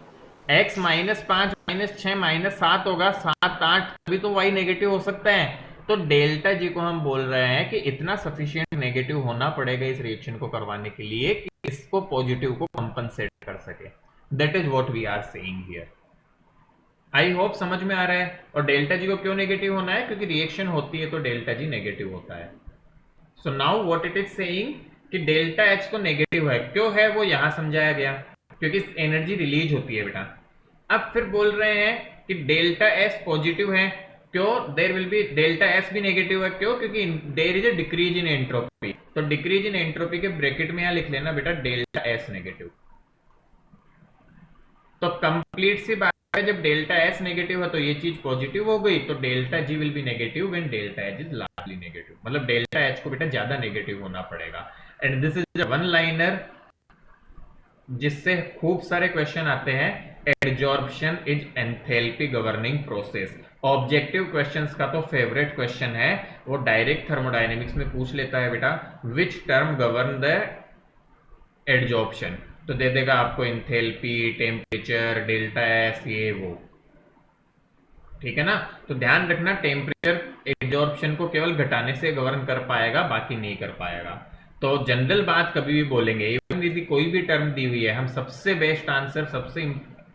x minus 5 minus 6 minus 7 होगा, 7 8, अभी तो y नेगेटिव हो सकता है। तो डेल्टा जी को हम बोल रहे हैं कि इतना सफिशिएंट नेगेटिव होना पड़ेगा इस रिएक्शन को करवाने के लिए कि इसको पॉजिटिव को कंपनसेट कर सके। That is what we are saying here. I hope समझ में आ रहा है। और डेल्टा जी को क्यों नेगेटिव होना है, क्योंकि रिएक्शन होती है तो डेल्टा जी नेगेटिव होता है। So now what it is saying कि डेल्टा एच तो नेगेटिव है, क्यों है वो यहां समझाया गया, क्योंकि एनर्जी रिलीज होती है बेटा। अब फिर बोल रहे हैं कि डेल्टा एस पॉजिटिव है, क्यों, there will be delta S भी नेगेटिव है, क्यों, क्योंकि there is a decrease in entropy. तो डिक्रीज इन एंट्रोपी के ब्रैकेट में यहां लिख लेना बेटा डेल्टा एस नेगेटिव। तो कंप्लीट सी बात है, जब डेल्टा एस नेगेटिव है तो ये चीज पॉजिटिव हो गई, तो delta G will be negative when delta H is largely negative. मतलब डेल्टा एच को बेटा ज्यादा नेगेटिव होना पड़ेगा। And this is one liner जिससे खूब सारे क्वेश्चन आते हैं। Adsorption is enthalpy governing process. Objective questions का तो फेवरेट क्वेश्चन है, वो डायरेक्ट थर्मोडायनेमिक्स में पूछ लेता है बेटा which term govern the adsorption, तो दे देगा आपको एंथैल्पी, टेम्परेचर, डेल्टा एस, ये वो, ठीक है ना। तो ध्यान रखना, टेम्परेचर एडजॉर्प्शन को केवल घटाने से गवर्न कर पाएगा, बाकी नहीं कर पाएगा। तो जनरल बात कभी भी बोलेंगे, इवन यदि कोई भी टर्म दी हुई है, हम सबसे बेस्ट आंसर, सबसे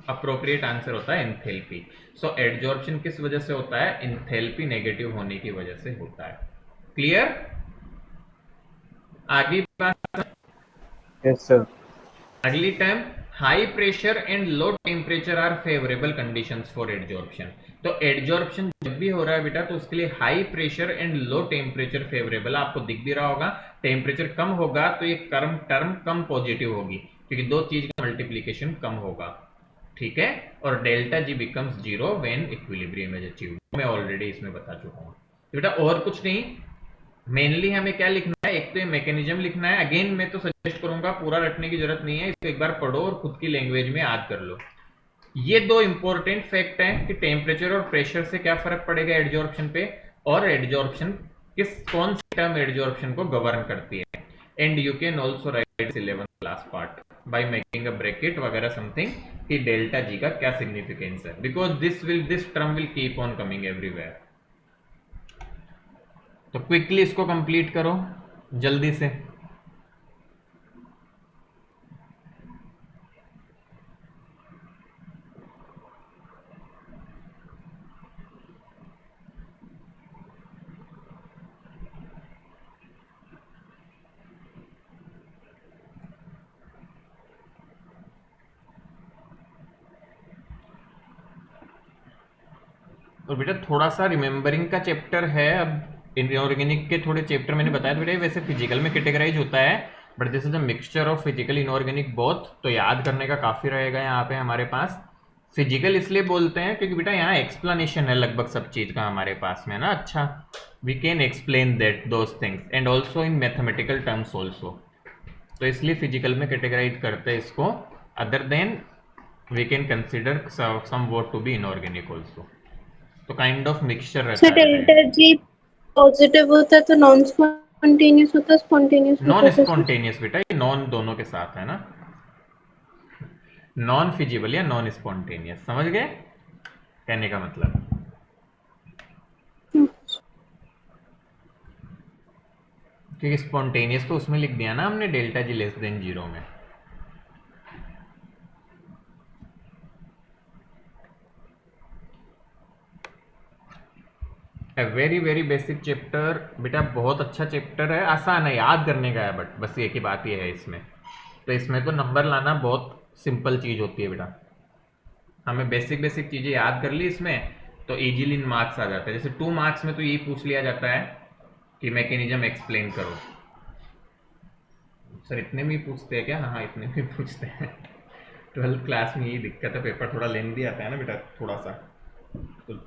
अप्रोप्रिएट आंसर होता है एंथैल्पी। सो एडजॉर्प्शन किस वजह से होता है, एंथैल्पी नेगेटिव होने की वजह से होता है। क्लियर? आगे बात, Yes sir. अगली term, high pressure and low temperature are favourable conditions for adsorption. तो एडजॉर्प्शन जब भी हो रहा है बेटा तो उसके लिए high pressure and low temperature favourable, आपको दिख भी रहा होगा। टेम्परेचर कम होगा तो ये टर्म कम पॉजिटिव होगी, क्योंकि दो चीज का मल्टीप्लीकेशन कम होगा, ठीक है। और delta G becomes zero when equilibrium is achieved, मैं ऑलरेडी इसमें बता चुका हूँ। बेटा और कुछ नहीं, मेनली हमें क्या लिखना है, एक तो ये मैकेनिज्म लिखना है। अगेन मैं तो सजेस्ट करूंगा पूरा रटने की जरूरत नहीं है, इसको एक बार पढ़ो और खुद की लैंग्वेज में याद कर लो। ये दो इंपॉर्टेंट फैक्ट हैं कि टेम्परेचर और प्रेशर से क्या फर्क पड़ेगा एडजॉर्प्शन पे, और एडजॉर्प्शन कौन सी टर्म एडजॉर्प्शन को गवर्न करती है। And you can also right 11 class part by making a bracket वगैरह समथिंग कि डेल्टा जी का क्या सिग्निफिकेंस है, because this term will keep on coming everywhere. तो क्विकली इसको कंप्लीट करो जल्दी से। और बेटा थोड़ा सा रिमेम्बरिंग का चैप्टर है, अब इनऑर्गेनिक के थोड़े चैप्टर मैंने बताया था बेटा, वैसे फिजिकल में कैटेगराइज होता है, but this is a mixture of physical inorganic both, तो याद करने का काफ़ी रहेगा यहाँ पे हमारे पास। फिजिकल इसलिए बोलते हैं क्योंकि बेटा यहाँ एक्सप्लेनेशन है लगभग सब चीज़ का हमारे पास में ना। अच्छा, we can explain that those things and also in mathematical terms also, तो इसलिए फिजिकल में कैटेगराइज करते हैं इसको। Other than we can consider somewhat to be inorganic also, तो काइंड ऑफ मिक्सचर रहता सर है बेटा। डेल्टा जी पॉजिटिव होता है तो नॉन स्पॉन्टेनियस होता है, स्पॉन्टेनियस होता नॉन है तो सर? स्पॉन्टेनियस बेटा, ये नॉन दोनों के साथ है ना, नॉन फिजिबल या नॉन स्पॉन्टेनियस, समझ गए कहने का मतलब। क्योंकि स्पॉन्टेनियस तो उसमें लिख दिया ना हमने delta G less than zero में। वेरी वेरी बेसिक चैप्टर बेटा, बहुत अच्छा चैप्टर है, आसान है याद करने का है, बट बस एक ही बात ये है इसमें, तो इसमें तो नंबर लाना बहुत सिंपल चीज़ होती है बेटा। हमें बेसिक बेसिक चीज़ें याद कर ली इसमें तो इजीली मार्क्स आ जाते हैं। जैसे 2 मार्क्स में तो यही पूछ लिया जाता है कि मैकेनिज्म एक्सप्लेन करो। सर इतने में ही पूछते हैं क्या? हाँ हाँ इतने में ही पूछते हैं। 12th क्लास में यही दिक्कत है, पेपर थोड़ा लेंदी आता है ना बेटा थोड़ा सा, तो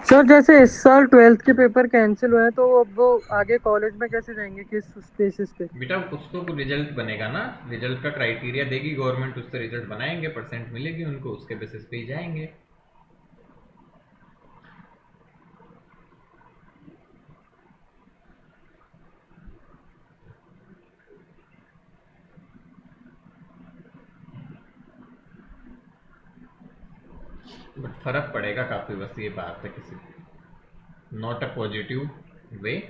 सर जैसे इस साल 12th के पेपर कैंसिल हुए हैं तो अब वो आगे कॉलेज में कैसे जाएंगे, किस बेसिस पे? बेटा कुछ तो रिजल्ट बनेगा ना, रिजल्ट का क्राइटेरिया देगी गवर्नमेंट, उससे रिजल्ट बनाएंगे, परसेंट मिलेगी उनको, उसके बेसिस पे ही जाएंगे। बट फर्क पड़ेगा काफी, बस ये बात है, किसी नॉट अ पॉजिटिव वे।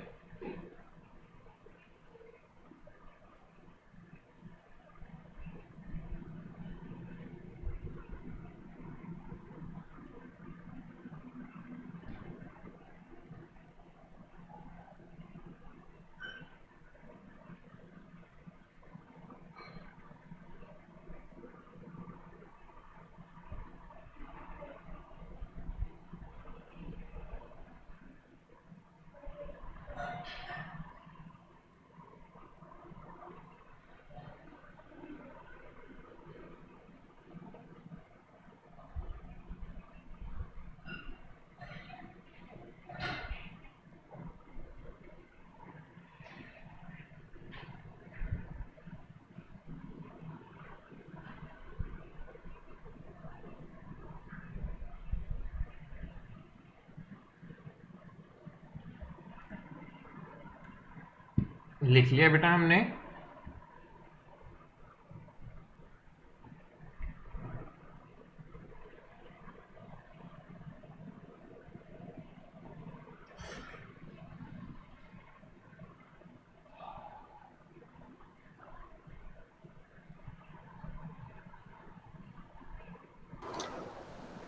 लिख लिया बेटा हमने।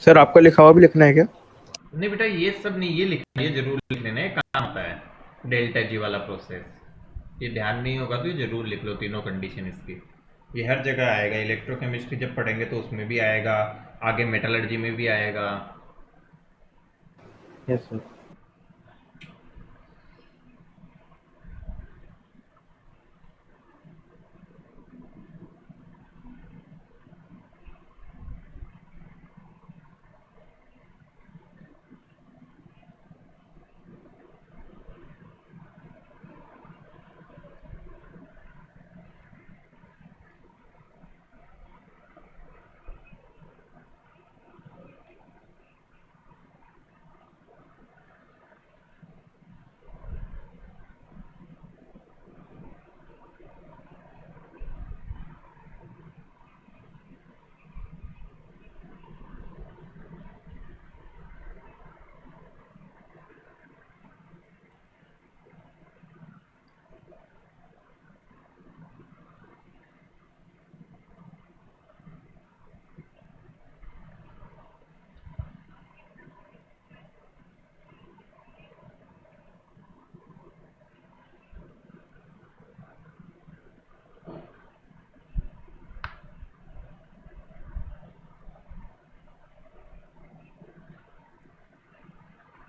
सर आपका लिखा हुआ भी लिखना है क्या? नहीं बेटा ये सब नहीं, ये लिखना, ये जरूर लिख लेना है, काम आता है डेल्टा जी वाला प्रोसेस। ये ध्यान नहीं होगा तो ये जरूर लिख लो, तीनों कंडीशन इसकी, ये हर जगह आएगा, इलेक्ट्रोकेमिस्ट्री जब पढ़ेंगे तो उसमें भी आएगा, आगे मेटलर्जी में भी आएगा। Yes sir.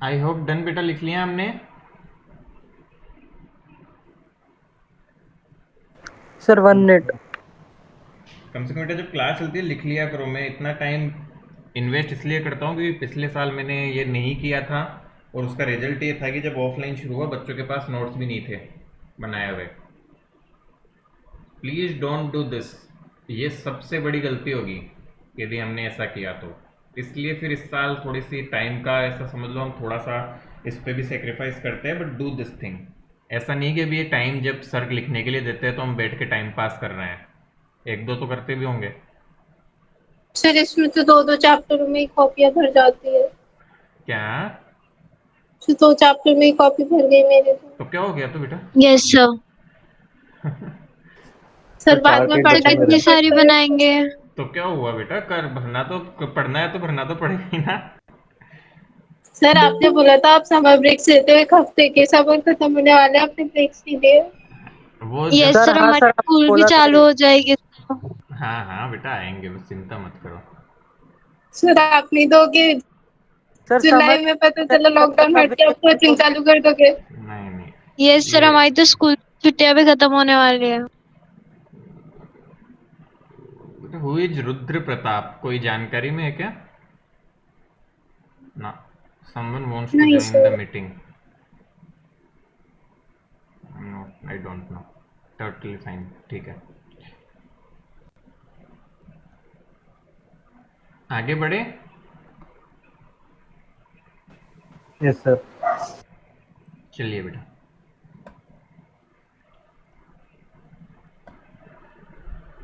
I hope done बेटा, लिख लिया हमने। Sir 1 net. कम से कम बेटा जब क्लास चलती है लिख लिया करो। मैं इतना टाइम इन्वेस्ट इसलिए करता हूँ क्योंकि पिछले साल मैंने ये नहीं किया था और उसका रिजल्ट ये था कि जब ऑफलाइन शुरू हुआ बच्चों के पास नोट्स भी नहीं थे बनाए हुए। प्लीज़ डोंट डू दिस, ये सबसे बड़ी गलती होगी यदि हमने ऐसा किया तो। इसलिए फिर इस साल थोड़ी सी टाइम का ऐसा समझ लो हम थोड़ा सा इस पर भी सेक्रीफाइस करते हैं, बट डू दिस थिंग। ऐसा नहीं कि अभी ये टाइम जब सर लिखने के लिए देते हैं तो हम बैठ के टाइम पास कर रहे हैं, एक दो तो करते भी होंगे। सर इसमें तो 2-2 चैप्टर में ही कॉपियां भर जाती है। क्या? तो 2 चैप्टर में ही कॉपी भर गई मेरी तो क्या हो गया तो बेटा? Yes sir. सर तो बाद 4 में पेज पढ़ बचे के मेरे। इतनी सारी बनाएंगे। तो क्या हुआ बेटा, कर भरना तो पढ़ना है तो भरना तो पड़ेगा ही ना। सर आपने बोला था आप समर ब्रेक लेते हुए एक हफ्ते के, समर खत्म होने वाले हैं, आपने ब्रेक्स नहीं दिए। वो जब यस सर सर, हाँ हमारी सर, आपने स्कूल भी बोला था चालू ये। हो जाएगी। हाँ हाँ बेटा आएंगे, बस चिंता मत करो। सर आप नहीं दोगे? सर समझ जुलाई में पता चला लॉकडाउन हट के आप कोचिंग चालू कर दोगे। नहीं नहीं, यस सर, ये हमारी तो स्कूल छुट्टियां भी खत्म होने वाली है। हु इज रुद्र प्रताप, कोई जानकारी में है क्या? ना, someone wants to नहीं join the sir. meeting. No, I don't know. Totally fine, ठीक है। आगे बढ़े। Yes sir. चलिए बेटा,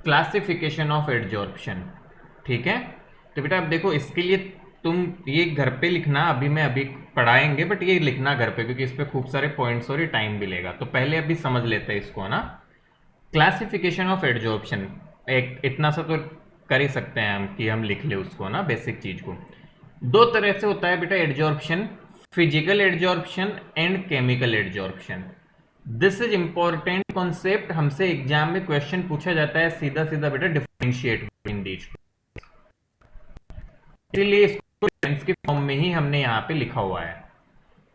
क्लासिफिकेशन ऑफ एडजॉर्प्शन, ठीक है। तो बेटा अब देखो इसके लिए तुम ये घर पे लिखना, अभी पढ़ाएंगे बट ये लिखना घर पे क्योंकि इस पे खूब सारे पॉइंट्स और ये टाइम भी लेगा। तो पहले अभी समझ लेते हैं इसको ना। क्लासिफिकेशन ऑफ एडजॉर्प्शन, एक इतना सा तो कर ही सकते हैं हम कि हम लिख ले उसको ना, बेसिक चीज को। दो तरह से होता है बेटा adsorption, physical adsorption and chemical adsorption. This is important concept, हमसे एग्जाम में क्वेश्चन पूछा जाता है सीधा सीधा बेटा, डिफरेंशिएट बिटवीन दीज। इसलिए इसको डिफरेंस के फॉर्म में ही हमने यहाँ पे लिखा हुआ है।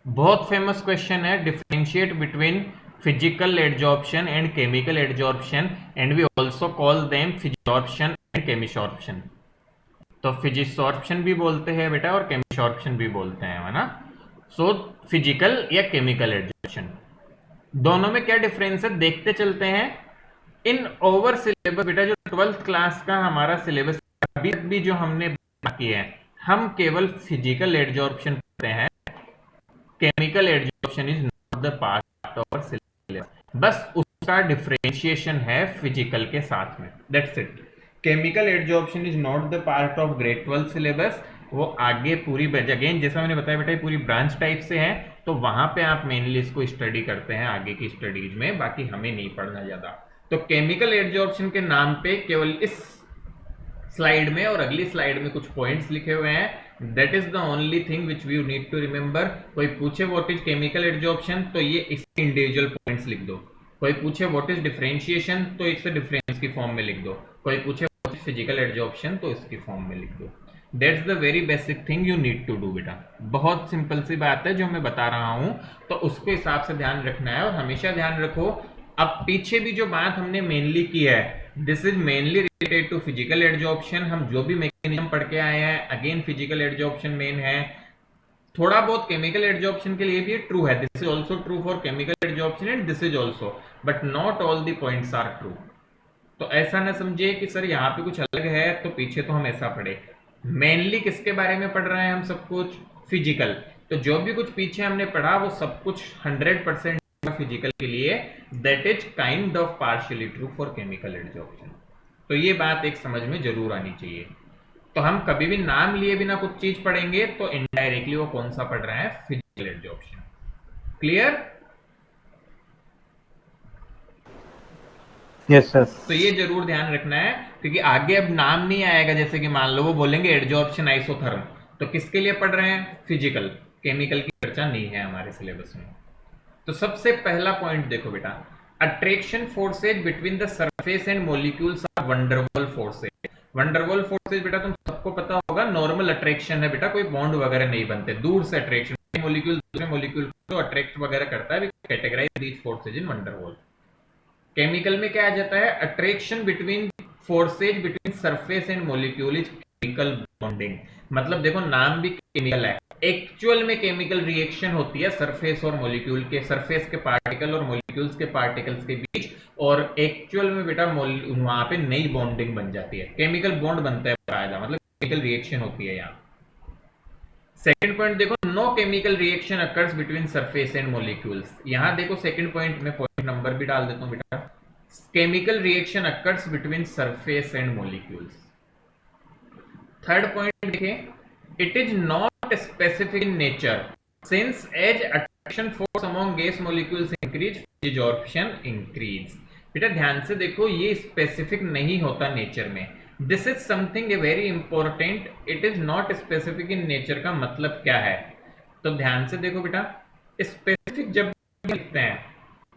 बहुत फेमस क्वेश्चन है, differentiate between physical adsorption and chemical adsorption and we also call them physisorption and chemisorption. तो फिजिसॉर्प्शन भी बोलते हैं बेटा और केमिसॉर्प्शन भी बोलते हैं, है ना। सो फिजिकल या केमिकल एडजॉर्प्शन, दोनों में क्या डिफरेंस है देखते चलते हैं। इन ओवर सिलेबस बेटा जो 12th क्लास का हमारा सिलेबस अभी तक भी जो हमने बाकी है, हम केवल फिजिकल एडजॉर्प्शन पढ़ते हैं, chemical adsorption is not the part of syllabus. बस उसका डिफरेंशिएशन है फिजिकल के साथ में, that's it. Chemical adsorption is not the part of grade 12 syllabus. वो आगे पूरी अगेन जैसा मैंने बताया बेटा पूरी ब्रांच टाइप से है, तो वहां पे आप मेनली इसको स्टडी करते हैं आगे की स्टडीज में, बाकी हमें नहीं पढ़ना ज्यादा। तो केमिकल एडजॉर्प्शन के नाम पे केवल इस स्लाइड में और अगली स्लाइड में कुछ पॉइंट्स लिखे हुए हैं, that is the only thing which we need to remember. कोई पूछे व्हाट इज केमिकल एडजॉर्प्शन तो ये इसके इंडिविजुअल पॉइंट्स लिख दो। कोई पूछे व्हाट इज डिफरेंशिएशन तो इसे डिफरेंस की फॉर्म में लिख दो। कोई पूछे व्हाट इज फिजिकल एडजॉर्प्शन तो इसकी फॉर्म में लिख दो। That's the very basic thing you need to do बेटा। बहुत सिंपल सी बात है जो मैं बता रहा हूं, तो उसके हिसाब से ध्यान रखना है। और हमेशा ध्यान रखो, अब पीछे भी जो बात हमने मेनली की है, this is mainly related to physical adsorption. हम जो भी मैकेनिज्म पढ़ के आए हैं, अगेन फिजिकल एडजॉर्प्शन मेन है। थोड़ा बहुत केमिकल एडजॉर्प्शन के लिए भी ट्रू है, this is also true for chemical adsorption and this is also, but not all the points are true. तो ऐसा ना समझिए कि सर यहाँ पे कुछ अलग है तो पीछे तो हम ऐसा पढ़े। मेनली किसके बारे में पढ़ रहे हैं हम, सब कुछ फिजिकल। तो जो भी कुछ पीछे हमने पढ़ा वो सब कुछ 100% फिजिकल के लिए, that is kind of partially true for chemical adsorption. तो ये बात एक समझ में जरूर आनी चाहिए। तो हम कभी भी नाम लिए बिना कुछ चीज पढ़ेंगे तो इनडायरेक्टली वो कौन सा पढ़ रहे हैं, physical adsorption. Clear? Yes sir. तो ये जरूर ध्यान रखना है क्योंकि आगे अब नाम नहीं आएगा, जैसे कि मान लो वो बोलेंगे एडजॉर्प्शन आइसोथर्म, तो किसके लिए पढ़ रहे हैं, फिजिकल। केमिकल की चर्चा नहीं है हमारे सिलेबस में। तो सबसे पहला पॉइंट देखो बेटा, attraction forces between the surface and molecules are van der Waals forces. Van der Waals forces बेटा तुम सबको पता होगा, नॉर्मल अट्रैक्शन है बेटा, कोई बॉन्ड वगैरह नहीं बनते, दूर से अट्रैक्शन मॉलिक्यूल दूसरे मॉलिक्यूल को अट्रैक्ट वगैरह करता है, categorise these forces in van der Waals. Chemical में क्या आ जाता है, attraction between forces between surface and molecule is chemical bonding. मतलब देखो नाम भी केमिकल है, एक्चुअल में केमिकल रिएक्शन होती है सरफेस और मॉलिक्यूल के, सरफेस के पार्टिकल और मॉलिक्यूल्स के पार्टिकल्स के बीच, और एक्चुअल में बेटा वहां पे नई बॉन्डिंग बन जाती है, केमिकल बॉन्ड बनता है फायदा, मतलब केमिकल रिएक्शन होती है यहाँ। सेकंड पॉइंट देखो, no chemical reaction occurs between surface and molecules. यहां देखो सेकंड पॉइंट में पॉइंट नंबर भी डाल देता हूं बेटा, chemical reaction occurs between surface and molecules. Third point देखिए, it is not specific in nature since as attraction force among gas molecules increase, absorption increase. बेटा ध्यान से देखो, ये स्पेसिफिक नहीं होता नेचर में, this is something a very important, it is not specific in nature का मतलब क्या है, तो ध्यान से देखो बेटा, स्पेसिफिक जब लिखते हैं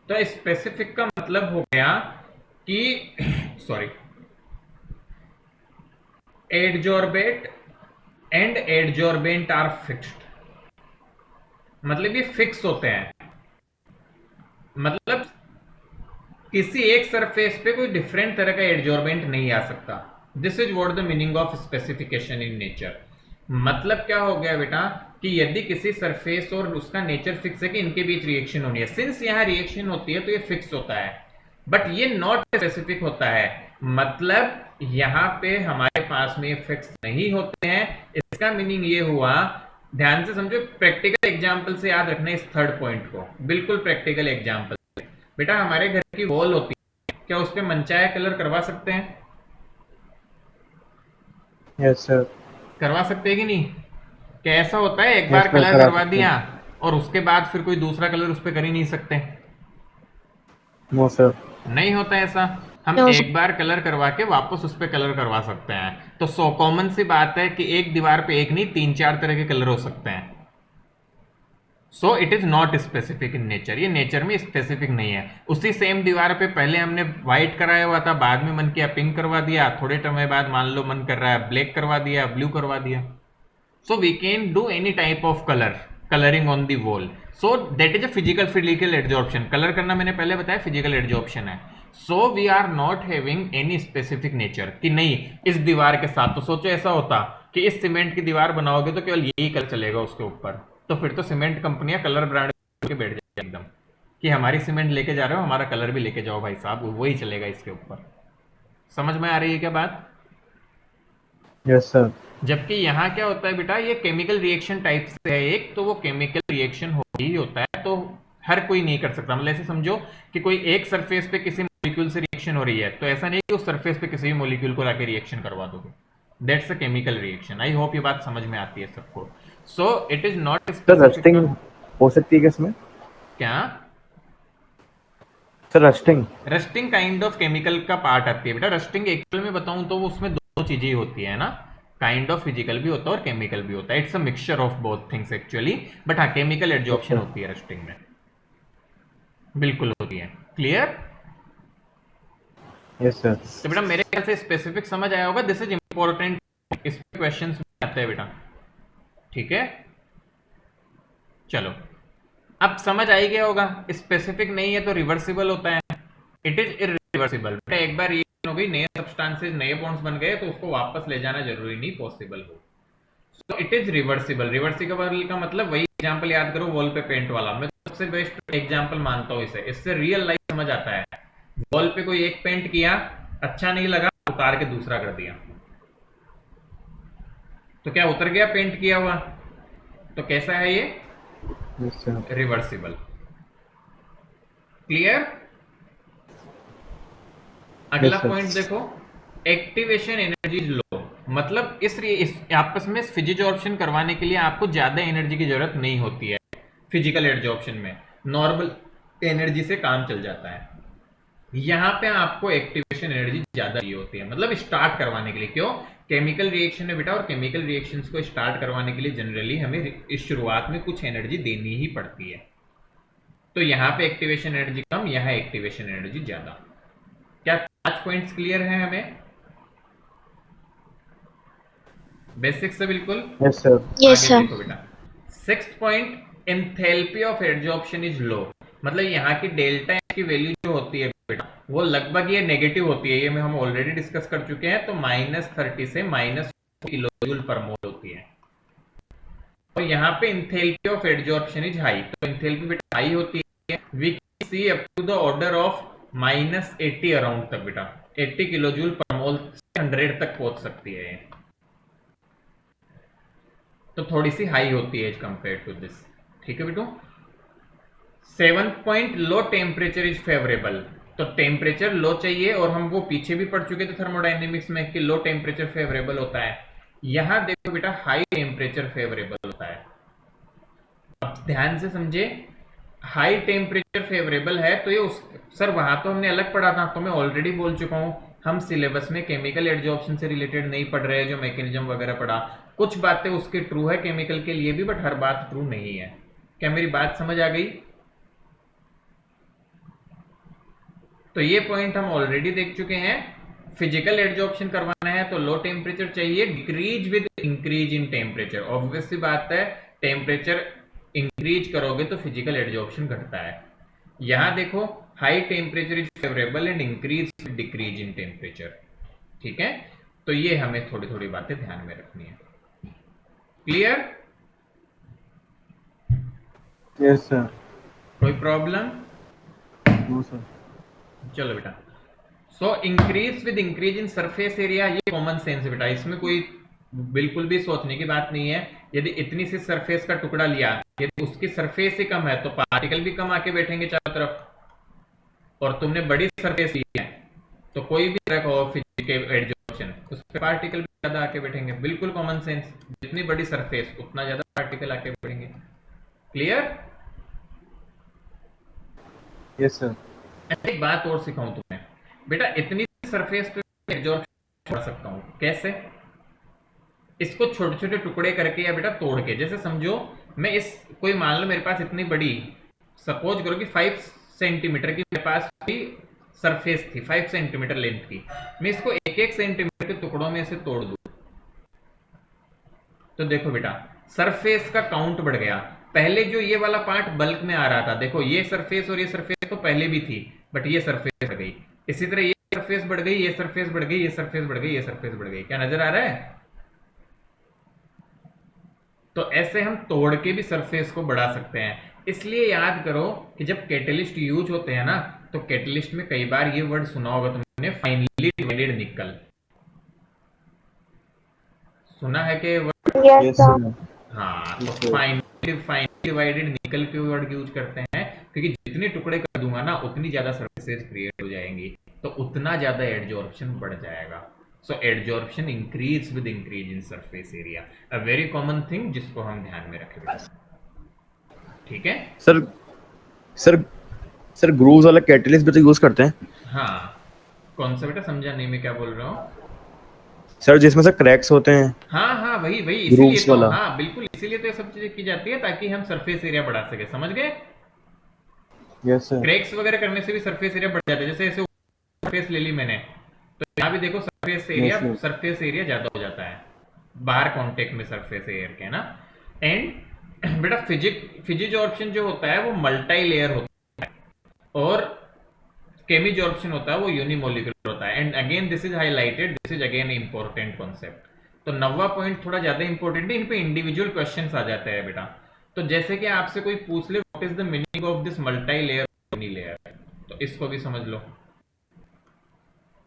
तो स्पेसिफिक का मतलब हो गया कि sorry, adsorbate and adsorbent are fixed, मतलब ये फिक्स होते हैं, मतलब किसी एक सरफेस पे कोई डिफरेंट तरह का एडजॉर्बेंट नहीं आ सकता। This is what the meaning of specification in nature. मतलब क्या हो गया बेटा कि यदि किसी सरफेस और उसका नेचर फिक्स है कि इनके बीच रिएक्शन होनी है, सिंस यहाँ रिएक्शन होती है तो ये फिक्स होता है, बट ये नॉट स्पेसिफिक होता है, मतलब यहाँ पे हमारे पास में फिक्स नहीं होते हैं। इसका मीनिंग ये हुआ, ध्यान से समझो, प्रैक्टिकल एग्जाम्पल से याद रखना इस थर्ड पॉइंट को, बिल्कुल प्रैक्टिकल एग्जाम्पल। बेटा हमारे घर की वॉल होती है, क्या उस पर मनचाहे कलर करवा सकते हैं? Yes sir. करवा सकते हैं कि नहीं? कैसा होता है, एक बार कलर करवा दिया और उसके बाद फिर कोई दूसरा कलर उस पर कर ही नहीं सकते। No sir. नहीं होता ऐसा, हम एक बार कलर करवा के वापस उस पर कलर करवा सकते हैं। तो सो कॉमन सी बात है कि एक दीवार पे एक नहीं 3-4 तरह के कलर हो सकते हैं। So it is not specific in nature, ये नेचर में स्पेसिफिक नहीं है। उसी सेम दीवार पे पहले हमने व्हाइट कराया हुआ था, बाद में मन किया पिंक करवा दिया, थोड़े समय बाद मान लो मन कर रहा है ब्लैक करवा दिया, ब्लू करवा दिया। So we can do any type of colouring on the wall, so that is a physical adsorption. Colour करना मैंने पहले बताया फिजिकल एडजॉर्प्शन है। So we are not having any specific nature कि नहीं इस दीवार के साथ, तो सोचो ऐसा होता कि इस सीमेंट की दीवार बनाओगे तो केवल यही कलर चलेगा उसके ऊपर, तो फिर तो सीमेंट कंपनियां कलर ब्रांड के बैठ जाएगी एकदम कि हमारी सीमेंट लेके जा रहे हो, हमारा कलर भी लेके जाओ भाई साहब, वही चलेगा इसके ऊपर। समझ में आ रही है क्या बात? Yes sir. जबकि यहाँ क्या होता है बेटा, ये केमिकल रिएक्शन टाइप से है एक, तो वो केमिकल रिएक्शन हो ही होता है, तो हर कोई नहीं कर सकता। मतलब ऐसे समझो कि कोई एक सरफेस पे किसी मॉलिक्यूल से रिएक्शन हो रही है, तो ऐसा नहीं कि उस सरफेस पे किसी भी मॉलिक्यूल को लाके रिएक्शन करवा दोगे, that's a chemical reaction. I hope ये बात समझ में आती है सबको। So it is not sir rusting हो सकती है क्या इसमें? क्या sir rusting kind of chemical का पार्ट आती है बेटा। रस्टिंग एक्चुअल में बताऊं तो उसमें दो चीजें होती है ना, काइंड ऑफ फिजिकल भी होता है और केमिकल भी होता है, it's a mixture of both things actually, but हाँ केमिकल एडजॉर्प्शन होती है रस्टिंग में, बिल्कुल होती है। क्लियर? Yes sir. तो बेटा मेरे ख्याल से स्पेसिफिक समझ आया होगा, दिस इज इंपॉर्टेंट, इस पे क्वेश्चंस में आते हैं बेटा, ठीक है? चलो अब समझ आ ही गया होगा, स्पेसिफिक नहीं है तो रिवर्सिबल होता है, इट इज इरिवर्सिबल। बेटा एक बार ये हो गई, नए सब्सटेंसेस नए बॉन्ड्स बन गए तो उसको वापस ले जाना जरूरी नहीं पॉसिबल हो, so it is reversible. Reversible का मतलब वही एग्जांपल याद करो, वॉल पे पेंट वाला, मैं सबसे बेस्ट एग्जांपल मानता हूं इसे, इससे रियल लाइफ समझ आता है। वॉल पे कोई एक पेंट किया, अच्छा नहीं लगा, उतार के दूसरा कर दिया, तो क्या उतर गया पेंट किया हुआ? तो कैसा है ये? रिवर्सिबल। क्लियर? अगला पॉइंट देखो, एक्टिवेशन एनर्जी लो, मतलब इस आपस में फिजिजॉर्प्शन करवाने के लिए आपको ज्यादा एनर्जी की जरूरत नहीं होती है। फिजिकल एडजॉर्प्शन में नॉर्मल एनर्जी से काम चल जाता है, यहां पे आपको एक्टिवेशन एनर्जी ज्यादा चाहिए होती है, मतलब स्टार्ट करवाने के लिए। क्यों? केमिकल रिएक्शन है बेटा, और केमिकल रिएक्शंस को स्टार्ट करवाने के लिए जनरली हमें इस शुरुआत में कुछ एनर्जी देनी ही पड़ती है, तो यहाँ पे एक्टिवेशन एनर्जी कम, यहाँ एक्टिवेशन एनर्जी ज्यादा। क्या 5 पॉइंट्स क्लियर है हमें बेसिक से? बिल्कुल। Yes sir. Yes sir. देखो बेटा, sixth point, enthalpy of adsorption is low, मतलब यहाँ की डेल्टा की वैल्यू जो होती है बेटा वो लगभग ये नेगेटिव होती है, ये में हम ऑलरेडी डिस्कस कर चुके हैं। तो -30 से -4 किलोजूल पर मोल होती है। और यहाँ पे enthalpy of adsorption is high, तो एंथैल्पी बेटा हाई होती है। We can see up to the order of -80 around तक बेटा, 80 किलोजूल पर मोल से 100 तक पहुंच सकती है ये, तो थोड़ी सी हाई होती है एज कंपेयर टू दिस। ठीक है बेटू। 7th point, low temperature is favourable, तो टेम्परेचर लो चाहिए, और हम वो पीछे भी पढ़ चुके थे थर्मोडायनेमिक्स में कि लो टेम्परेचर फेवरेबल होता है। यहां देखो बेटा हाई टेम्परेचर फेवरेबल होता है। अब ध्यान से समझे, हाई टेम्परेचर फेवरेबल है तो ये सर वहां तो हमने अलग पढ़ा था, तो मैं ऑलरेडी बोल चुका हूं हम सिलेबस में केमिकल एडजॉर्प्शन से रिलेटेड नहीं पढ़ रहे, जो मैकेनिज्म वगैरह पढ़ा, कुछ बातें उसके ट्रू है केमिकल के लिए भी, बट हर बात ट्रू नहीं है। क्या मेरी बात समझ आ गई? तो ये पॉइंट हम ऑलरेडी देख चुके हैं। फिजिकल एडजॉर्प्शन करवाना है तो लो टेम्परेचर चाहिए, decrease with increase in temperature. Obvious सी बात है, टेम्परेचर इंक्रीज करोगे तो फिजिकल एडजॉर्प्शन घटता है। यहां देखो high temperature is favourable and increase decrease in temperature. ठीक है, तो ये हमें थोड़ी थोड़ी बातें ध्यान में रखनी है। क्लियर? Yes sir. कोई प्रॉब्लम? No sir. चलो बेटा, so increase with increase in surface area, ये कॉमन सेंस है बेटा, इसमें कोई बिल्कुल भी सोचने की बात नहीं है। यदि इतनी सी सरफेस का टुकड़ा लिया, यदि उसकी सरफेस ही कम है तो पार्टिकल भी कम आके बैठेंगे चारों तरफ, और तुमने बड़ी सरफेस ली है तो कोई भी तरह का फिजिकल एडजॉर्प्शन उस पर पार्टिकल भी ज्यादा आके बैठेंगे। बिल्कुल कॉमन सेंस, जितनी बड़ी सरफेस उतना ज्यादा पार्टिकल आके बैठेंगे। क्लियर? Yes sir. एक बात और सिखाऊं तुम्हें बेटा, इतनी सरफेस पे एडजॉर्प्शन छोड़ सकता हूं, कैसे? इसको छोटे छोटे टुकड़े करके या बेटा तोड़ के, जैसे समझो मैं इस कोई मान लो मेरे पास इतनी बड़ी, सपोज करो कि 5 सेंटीमीटर की मेरे पास भी सरफेस थी, 5 सेंटीमीटर लेंथ की, मैं इसको 1-1 सेंटीमीटर के टुकड़ों में से तोड़ दूं, तो देखो बेटा सरफेस का काउंट बढ़ गया। पहले जो ये वाला पार्ट बल्क में आ रहा था, देखो ये सरफेस और ये सरफेस तो पहले भी थी, बट ये सरफेस बढ़ गई। इसी तरह ये सरफेस बढ़ गई, ये सरफेस बढ़ गई, ये सरफेस बढ़ गई, ये सरफेस बढ़ गई। क्या नजर आ रहा है? तो ऐसे हम तोड़ के भी सरफेस को बढ़ा सकते हैं। इसलिए याद करो कि जब कैटलिस्ट यूज होते हैं ना, तो कैटलिस्ट में कई बार ये वर्ड सुना होगा तुमने, फाइनली डिवाइडेड निकल, सुना है कि यस सर। हाँ, तो फाइनली डिवाइडेड निकल के वर्ड यूज करते हैं, क्योंकि जितने टुकड़े कर दूंगा ना उतनी ज्यादा सरफेसेस क्रिएट हो जाएंगी, तो उतना ज्यादा एडजॉर्प्शन बढ़ जाएगा। So adsorption increase with increase in surface area, a very common thing जिसको हम ध्यान में रखें। ठीक है सर सर ग्रूव्स वाला कैटलिस्ट भी तो यूज करते हैं। हाँ, कौन सा बेटा? समझा नहीं मैं क्या बोल रहा हूँ। सर जिसमें से क्रैक्स होते हैं। हाँ हाँ, वही इसीलिए ग्रूव्स तो, वाला। हाँ बिल्कुल, इसीलिए तो ये सब चीजें की जाती है ताकि हम सरफेस एरिया बढ़ा सके। समझ गए? Yes sir. क्रैक्स वगैरह करने से भी सरफेस एरिया बढ़ जाता है। जैसे ऐसे सरफेस ले ली मैंने, तो यहाँ भी देखो सरफेस एरिया ज्यादा हो जाता है बाहर कांटेक्ट में सरफेस एरिया के ना। एंड बेटा फिजिजॉर्प्शन जो होता है वो मल्टी लेयर होता है, और केमिजॉर्प्शन होता है वो यूनिमोलिकुलर होता है। And again this is highlighted, this is again important concept. तो 9वां पॉइंट थोड़ा ज्यादा इंपॉर्टेंट है, इन पे इंडिविजुअल क्वेश्चंस आ जाते हैं बेटा। तो जैसे कि आपसे कोई पूछ ले what is the meaning of this multi layer unilayer, तो इसको भी समझ लो,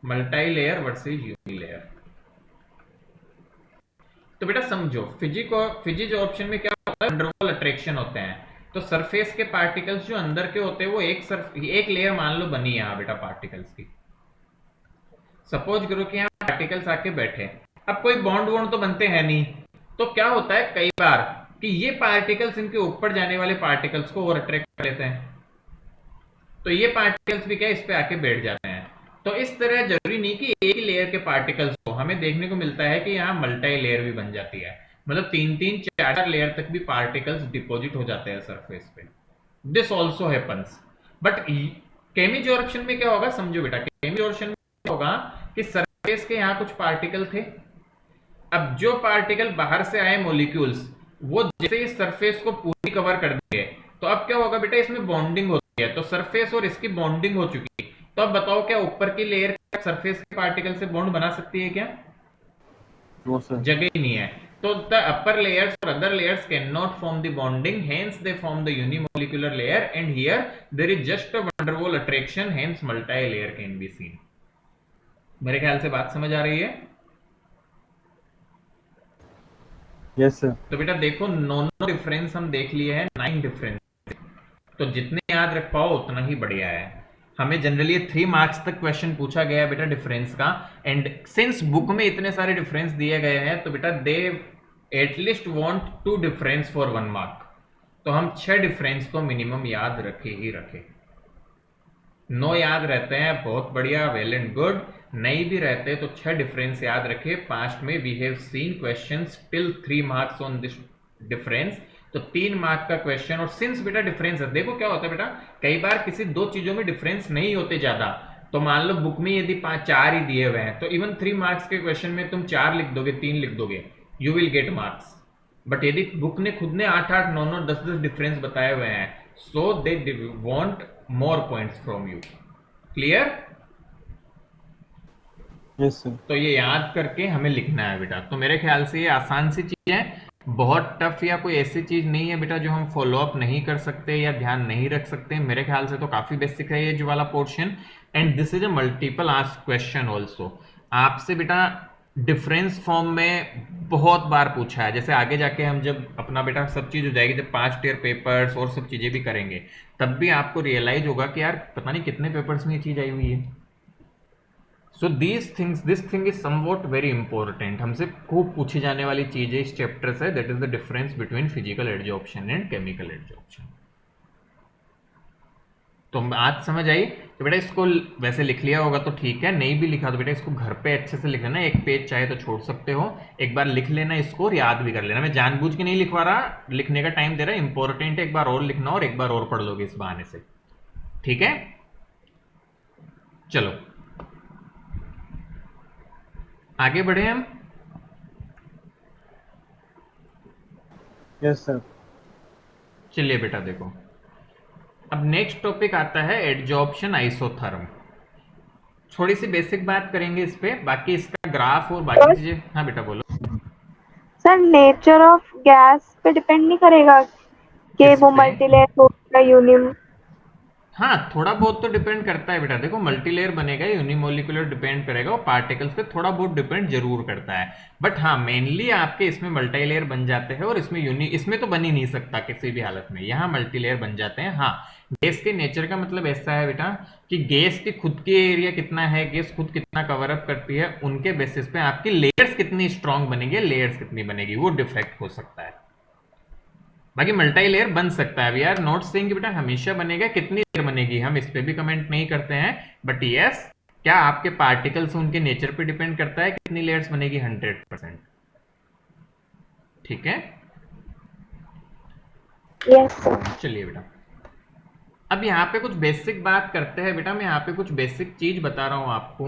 मल्टी लेयर वर्सेज यूनिलेयर। तो बेटा समझो फिजिजॉर्प्शन में क्या होता है, वंडरवॉल अट्रैक्शन होते हैं। तो सरफेस के पार्टिकल्स जो अंदर के होते हैं वो एक लेयर मान लो बनी है यहाँ बेटा पार्टिकल्स की। सपोज करो कि यहाँ पार्टिकल्स आके बैठे, अब कोई बॉन्ड वॉन्ड तो बनते हैं नहीं, तो क्या होता है कई बार कि ये पार्टिकल्स इनके ऊपर जाने वाले पार्टिकल्स को और अट्रैक्ट कर लेते हैं, तो ये पार्टिकल्स भी क्या इस पे आके बैठ जाते हैं। तो इस तरह जरूरी नहीं कि एक ही लेयर के पार्टिकल्स हो, हमें देखने को मिलता है कि यहाँ मल्टी लेयर भी बन जाती है, मतलब 3-3, 4 लेयर तक भी पार्टिकल्स डिपॉजिट हो जाते हैं सरफेस पे। This also happens. बट केमिजॉर्प्शन में क्या होगा समझो बेटा, केमिजॉर्प्शन में होगा कि सरफेस के यहाँ कुछ पार्टिकल थे, अब जो पार्टिकल बाहर से आए मॉलिक्यूल्स वो जैसे इस सरफेस को पूरी कवर कर देंगे तो अब क्या होगा बेटा, इसमें बॉन्डिंग होती है, तो सरफेस और इसकी बॉन्डिंग हो चुकी है। तो अब बताओ क्या ऊपर की लेयर सरफेस के पार्टिकल से बॉन्ड बना सकती है क्या? No sir. जगह ही नहीं है। तो the upper layers or other layers cannot form the bonding, hence they form the unimolecular layer, and here there is just a van der Waals attraction, hence multi-layer can be seen. मेरे ख्याल से बात समझ आ रही है? Yes sir. तो बेटा देखो, नो डिफरेंस हम देख लिए हैं, 9 डिफरेंस, तो जितने याद रख पाओ उतना ही बढ़िया है। हमें जनरली 3 मार्क्स तक क्वेश्चन पूछा गया है बेटा डिफरेंस का, एंड सिंस बुक में इतने सारे डिफरेंस दिए गए हैं तो बेटा they at least want 2 difference for 1 mark, तो हम 6 डिफरेंस तो मिनिमम याद रखे ही रखे। 9 याद रहते हैं बहुत बढ़िया, वेल एंड गुड, नहीं भी रहते तो 6 डिफरेंस याद रखे। पास्ट में we have seen questions till 3 marks on this difference, तो 3 मार्क का क्वेश्चन। और सिंस बेटा डिफरेंस है, देखो क्या होता है बेटा, कई बार किसी 2 चीजों में डिफरेंस नहीं होते ज्यादा, तो मान लो बुक में यदि 4 ही दिए हुए हैं तो इवन 3 मार्क्स के क्वेश्चन में तुम 4 लिख दोगे, 3 लिख दोगे, you will get marks. But यदि बुक ने खुद ने 8-8, 9-9, 10-10 डिफरेंस बताए हुए हैं, so they want more points from you. Clear? Yes sir. तो ये याद करके हमें लिखना है बेटा। तो मेरे ख्याल से ये आसान सी चीज है, बहुत टफ या कोई ऐसी चीज नहीं है बेटा जो हम फॉलो अप नहीं कर सकते या ध्यान नहीं रख सकते। मेरे ख्याल से तो काफी बेसिक है ये जो वाला portion, and this is a multiple ask question also. आपसे बेटा डिफरेंस फॉर्म में बहुत बार पूछा है, जैसे आगे जाके हम जब अपना बेटा सब चीज हो जाएगी, जब 5 ईयर पेपर्स और सब चीजें भी करेंगे, तब भी आपको रियलाइज होगा कि यार पता नहीं कितने पेपर्स में ये चीज आई हुई है। So this thing is somewhat very important, हमसे खूब पूछी जाने वाली चीज है इस चैप्टर से, that is the difference between physical adsorption and chemical adsorption. तो आज समझ आई? तो बेटा इसको वैसे लिख लिया होगा तो ठीक है, नहीं भी लिखा तो बेटा इसको घर पे अच्छे से लिख लेना, एक पेज चाहे तो छोड़ सकते हो, एक बार लिख लेना इसको और याद भी कर लेना। मैं जानबूझ के नहीं लिखवा रहा, लिखने का टाइम दे रहा, इंपॉर्टेंट है, एक बार और लिखना और एक बार और पढ़ लोगे इस बहाने से, ठीक है? चलो आगे बढ़े हम। Yes sir. चलिए बेटा देखो, अब नेक्स्ट टॉपिक आता है एडजॉर्प्शन आइसोथर्म। थोड़ी सी बेसिक बात करेंगे इस पे, बाकी इसका ग्राफ और बाकी चीजें। हाँ बेटा बोलो। सर नेचर ऑफ गैस पे डिपेंड नहीं करेगा कि किस वो पे? मल्टीलेयर होगा यूनिम? हाँ थोड़ा बहुत तो डिपेंड करता है बेटा, देखो मल्टीलेयर बनेगा, यूनिमोलिकुलर डिपेंड करेगा, और पार्टिकल्स पे थोड़ा बहुत डिपेंड जरूर करता है, बट हाँ मेनली आपके इसमें मल्टीलेयर बन जाते हैं, और इसमें तो बन ही नहीं सकता किसी भी हालत में, यहाँ मल्टीलेयर बन जाते हैं। हाँ गैस के नेचर का मतलब ऐसा है बेटा कि गैस की खुद की एरिया कितना है, गैस खुद कितना कवर अप करती है, उनके बेसिस पे आपकी लेयर्स कितनी स्ट्रांग बनेगी, लेयर्स कितनी बनेगी, वो डिफेक्ट हो सकता है। बाकी मल्टी लेयर बन सकता है, वी आर नॉट सेइंग बेटा हमेशा बनेगा, कितनी लेयर बनेगी हम इस पे भी कमेंट नहीं करते हैं, बट यस क्या आपके पार्टिकल्स उनके नेचर पे डिपेंड करता है कितनी लेयर्स बनेगी, 100%। ठीक है, यस सर। चलिए बेटा अब यहाँ पे कुछ बेसिक बात करते हैं बेटा, मैं यहाँ पे कुछ बेसिक चीज बता रहा हूँ आपको।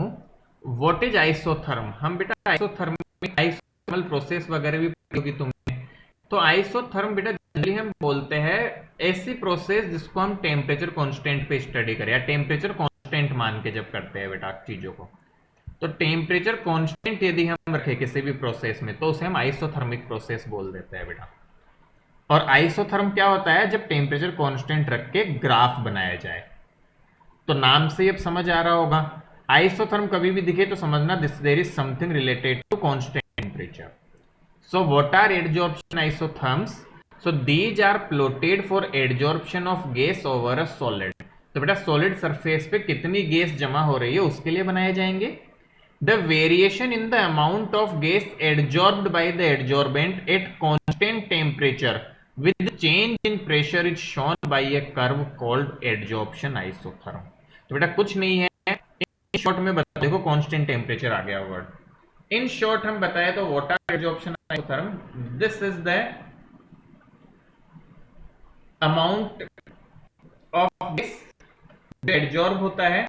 What is isotherm? हम बेटा आइसोथर्मल प्रोसेस वगैरह भी पढ़ोगी तुमने, तो आइसोथर्म बेटा जनरली हम बोलते हैं ऐसी प्रोसेस जिसको हम टेम्परेचर कांस्टेंट पे स्टडी करें, या टेम्परेचर कांस्टेंट मान के जब करते हैं बेटा चीजों को, तो टेम्परेचर कांस्टेंट यदि हम रखें किसी भी प्रोसेस में तो उसे हम आइसोथर्मिक प्रोसेस बोल देते हैं बेटा। और आइसोथर्म क्या होता है? जब टेम्परेचर कांस्टेंट रख के ग्राफ बनाया जाए, तो नाम से अब समझ आ रहा होगा, आइसोथर्म कभी भी दिखे तो समझना there is something related to constant temperature. So what are adsorption isotherms? So these are plotted for adsorption of gas over a solid. तो बेटा सॉलिड सरफेस पे कितनी गैस जमा हो रही है उसके लिए बनाए जाएंगे। The variation in the amount of gas adsorbed by the adsorbent at constant temperature with change in pressure is shown by a curve called adsorption isotherm. तो बेटा कुछ नहीं है, शॉर्ट में बता, देखो कांस्टेंट टेम्परेचर आ गया वर्ड। इन शॉर्ट हम बताए तो what are adsorption isotherm, this is the amount of gas जो एडजॉर्ब होता है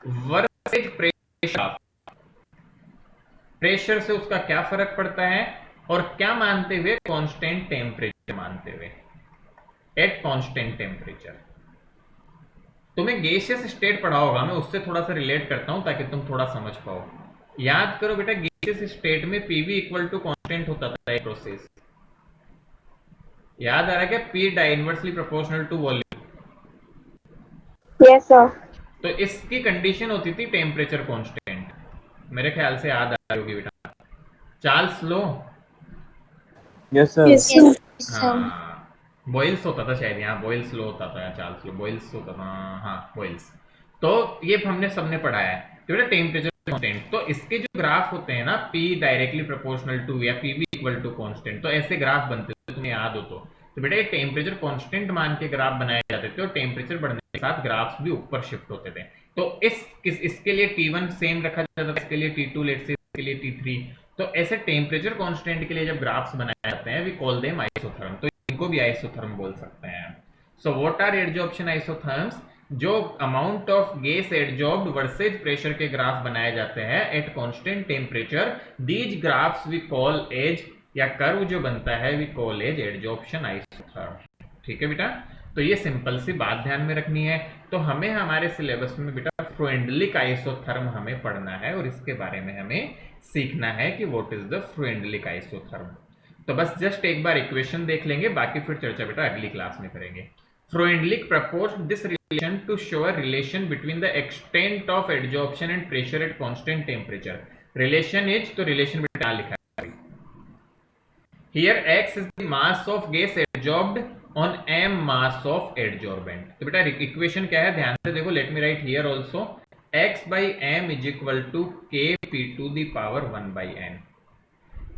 वर्सेस प्रेशर। प्रेशर से उसका क्या फर्क पड़ता है? और क्या मानते हुए, कांस्टेंट टेम्परेचर मानते हुए, एट कांस्टेंट टेम्परेचर। तुम्हें गैसियस स्टेट पढ़ा होगा, मैं उससे थोड़ा सा रिलेट करता हूं ताकि तुम थोड़ा समझ पाओ। याद करो बेटा, गैसियस स्टेट में पीवी इक्वल टू कांस्टेंट होता था एक प्रोसेस, याद आ रहा है क्या? P inversely proportional to volume. Yes sir. तो इसकी कंडीशन होती थी टेम्परेचर कांस्टेंट, मेरे ख्याल से याद आ रही होगी बेटा। Charles law. Yes sir. Yes sir. हाँ, बॉयल्स होता था शायद, यहाँ बॉयल्स लो होता था या चार्ल्स लो, बॉयल्स होता था, हाँ बॉयल्स। तो ये हमने सबने पढ़ा है। तो बेटा टेम्परेचर कांस्टेंट, तो इसके जो ग्राफ होते हैं ना, पी डायरेक्टली प्रोपोर्शनल टू या पीवी इक्वल टू कांस्टेंट, तो ऐसे ग्राफ बनते थे, तुम्हें याद हो तो बेटा ये टेम्परेचर कांस्टेंट मान के ग्राफ बनाए जाते थे और टेम्परेचर बढ़ने के साथ ग्राफ्स भी ऊपर शिफ्ट होते थे। तो इसके लिए T1 सेम रखा जाता था, इसके लिए T2, लेट्स से इसके लिए T3। तो ऐसे टेम्परेचर कांस्टेंट के लिए जब ग्राफ्स बनाए जाते हैं, वी कॉल देम आइसोथर्म, तो इनको भी आइसोथर्म बोल सकते हैं। So what are adsorption isotherms? जो amount of gas adsorbed versus pressure के ग्राफ बनाए जाते हैं at constant temperature, these graphs we call as, या कर्व जो बनता है we call as adsorption isotherm. ठीक है बेटा, तो ये सिंपल सी बात ध्यान में रखनी है। तो हमें हमारे सिलेबस में बेटा फ्रेंडलिक आइसोथर्म हमें पढ़ना है और इसके बारे में हमें सीखना है कि what is the Freundlich isotherm. तो बस जस्ट एक बार इक्वेशन देख लेंगे, बाकी फिर चर्चा बेटा अगली क्लास में करेंगे। Freundlich propose this relation to show a relation between the extent of adsorption and pressure at constant temperature. Relation इज, तो रिलेशन बेटा लिखा है here x is the mass of gas adsorbed on m mass of adsorbent। तो बेटा equation क्या है ध्यान से देखो, let me right here also, x by m is equal to k p to the power 1 by n,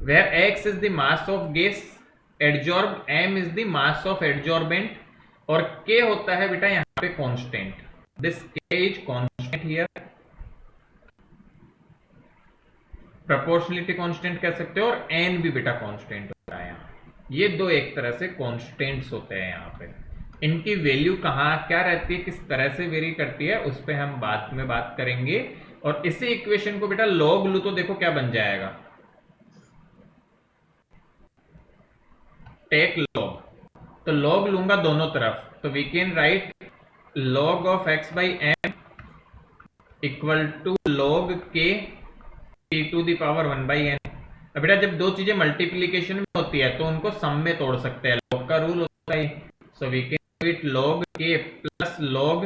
where x is the mass of gas adsorbed, m is the mass of adsorbent, और k होता है बेटा यहाँ पे constant, this k is constant here, proportionality constant कह सकते हो, और n भी बेटा कांस्टेंट होता है यहाँ। ये दो एक तरह से कांस्टेंट्स होते हैं यहाँ पे, इनकी वैल्यू कहाँ क्या रहती है, किस तरह से वेरी करती है, उस पर हम बाद में बात करेंगे। और इसी इक्वेशन को बेटा लॉग लू तो देखो क्या बन जाएगा, टेक लॉग, तो लॉग लूंगा दोनों तरफ, तो we can write log of x by m equal to log k p to the power 1 by n। अब बेटा जब दो चीजें मल्टीप्लीकेशन में होती है तो उनको सम में तोड़ सकते हैं, लॉग का रूल होता है। So we can do it log k plus log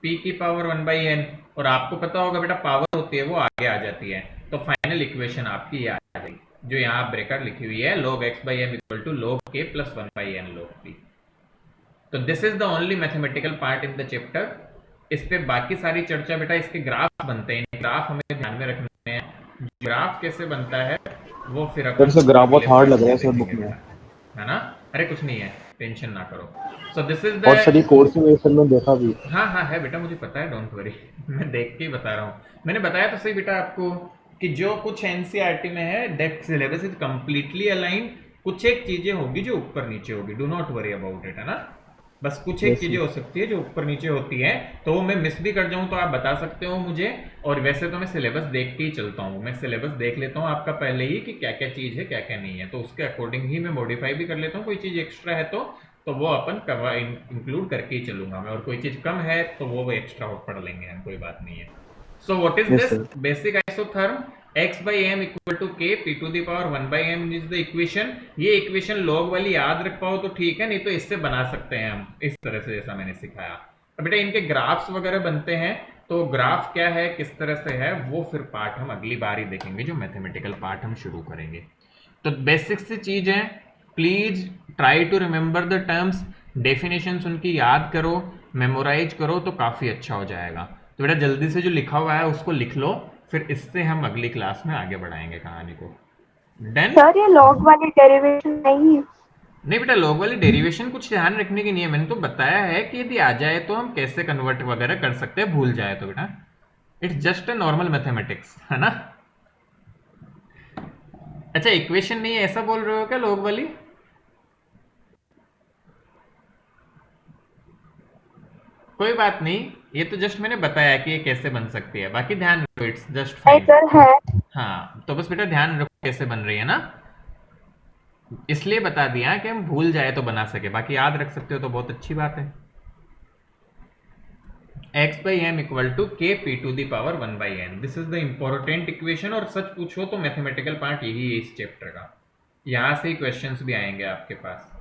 p की पावर 1 बाई n, और आपको पता होगा बेटा पावर होती है वो आगे आ जाती है, तो फाइनल इक्वेशन आपकी ये आ जाएगी जो यहाँ ब्रेकर लिखी हुई है, log x by m equal to log k plus 1 by n log p। तो this is the only mathematical part in the chapter. इस पे बाकी सारी चर्चा बेटा, इसके ग्राफ बनते हैं, ग्राफ हमें ध्यान में रखने हैं, ग्राफ कैसे बनता है वो फिर अपन सर ग्राफ बहुत हार्ड लग रहा है सर बुक में, है ना? अरे कुछ नहीं है, टेंशन ना करो। सो दिस इज और सर ये द, कोर्स में सर मैं देखा भी। हाँ हाँ है बेटा, मुझे पता है, डोंट वरी मैं देख के ही बता रहा हूँ। मैंने बताया तो सही बेटा आपको कि जो कुछ एनसीईआरटी में है that syllabus is completely aligned, कुछ एक चीजें होगी जो ऊपर नीचे होगी, do not worry about it, है ना? बस कुछ एक चीजें हो सकती है जो ऊपर नीचे होती है, तो वो मैं मिस भी कर जाऊं तो आप बता सकते हो मुझे। और वैसे तो मैं सिलेबस देख के ही चलता हूँ, मैं सिलेबस देख लेता हूँ आपका पहले ही कि क्या क्या चीज है क्या क्या नहीं है, तो उसके अकॉर्डिंग ही मैं मॉडिफाई भी कर लेता हूँ। कोई चीज एक्स्ट्रा है तो वो अपन इंक्लूड करके ही चलूंगा मैं, और कोई चीज कम है तो वो एक्स्ट्रा पढ़ लेंगे हम, कोई बात नहीं है। So what is this basic isotherm, x by m equal to k p to the power 1 by m is the equation. ये इक्वेशन लॉग वाली याद रख पाओ तो ठीक है, नहीं तो इससे बना सकते हैं हम इस तरह से जैसा मैंने सिखाया। अब बेटा इनके ग्राफ्स वगैरह बनते हैं, तो ग्राफ क्या है किस तरह से है वो फिर पार्ट हम अगली बार ही देखेंगे, जो मैथमेटिकल पार्ट हम शुरू करेंगे। तो बेसिक सी चीज है, please try to remember the terms, definitions उनकी याद करो, मेमोराइज करो तो काफी अच्छा हो जाएगा। तो बेटा जल्दी से जो लिखा हुआ है उसको लिख लो, फिर इससे हम अगली क्लास में आगे बढ़ाएंगे कहानी को। डन? सर ये लॉग वाली डेरिवेशन नहीं बेटा लॉग वाली डेरिवेशन कुछ ध्यान रखने की नहीं है, मैंने तो बताया है कि यदि आ जाए तो हम कैसे कन्वर्ट वगैरह कर सकते हैं, भूल जाए तो बेटा it's just a normal mathematics, है ना? अच्छा इक्वेशन नहीं है ऐसा बोल रहे हो क्या लॉग वाली? कोई बात नहीं, ये तो जस्ट मैंने बताया कि ये कैसे बन सकती है, बाकी ध्यान रखो, इट्स जस्ट फाइन। सर है। हाँ तो बस बेटा ध्यान रखो कैसे बन रही है ना। इसलिए बता दिया कि हम भूल जाए तो बना सके, बाकी याद रख सकते हो तो बहुत अच्छी बात है। x by m equal to K P to the power 1 by n, this is the important equation. और सच पूछो तो मैथमेटिकल पार्ट यही है इस चैप्टर का, यहां से ही क्वेश्चंस भी आएंगे आपके पास।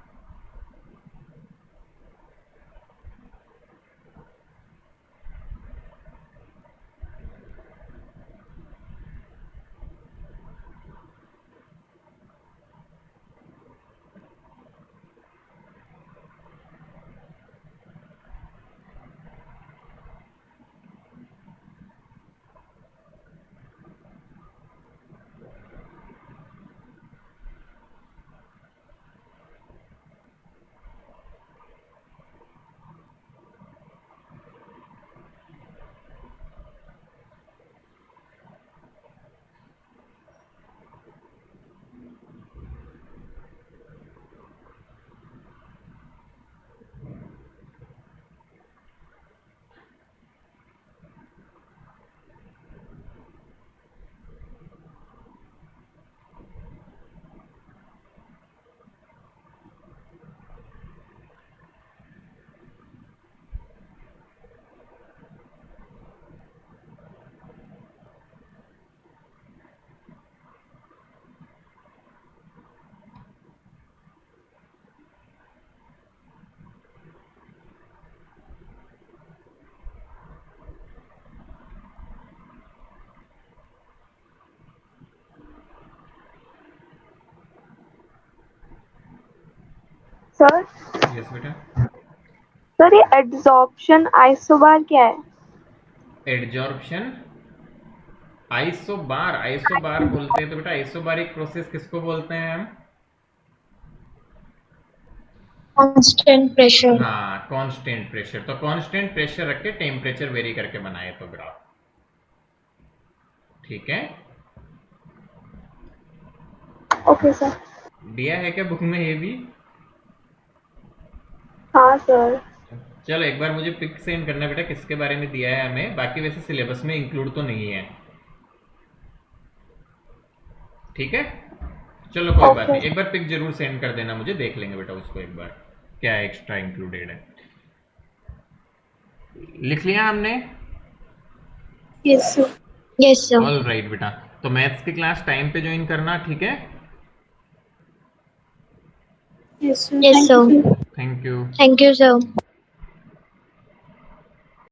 सर यस बेटा। सर ये एड्सॉर्प्शन आइसोबार क्या है? एडजॉर्प्शन आइसोबार, आइसोबार बोलते हैं तो बेटा आइसोबारिक प्रोसेस किसको बोलते हैं हम? Constant pressure. हाँ, कांस्टेंट प्रेशर। तो कांस्टेंट प्रेशर रख के टेम्परेचर वेरी करके बनाए तो ग्राफ, ठीक है। Okay sir. दिया है क्या बुक में ये भी? हाँ सर। चलो एक बार मुझे पिक सेंड करना बेटा किसके बारे में दिया है हमें, बाकी वैसे सिलेबस में इंक्लूड तो नहीं है, ठीक है। चलो कोई बात नहीं, एक बार पिक जरूर सेंड कर देना मुझे, देख लेंगे बेटा उसको एक बार क्या एक्स्ट्रा इंक्लूडेड है। लिख लिया हमने? Yes sir. Yes sir. All right बेटा, तो मैथ्स की क्लास टाइम पे ज्वाइन करना, ठीक है। Yes sir. Yes sir. Thank you. Thank you sir.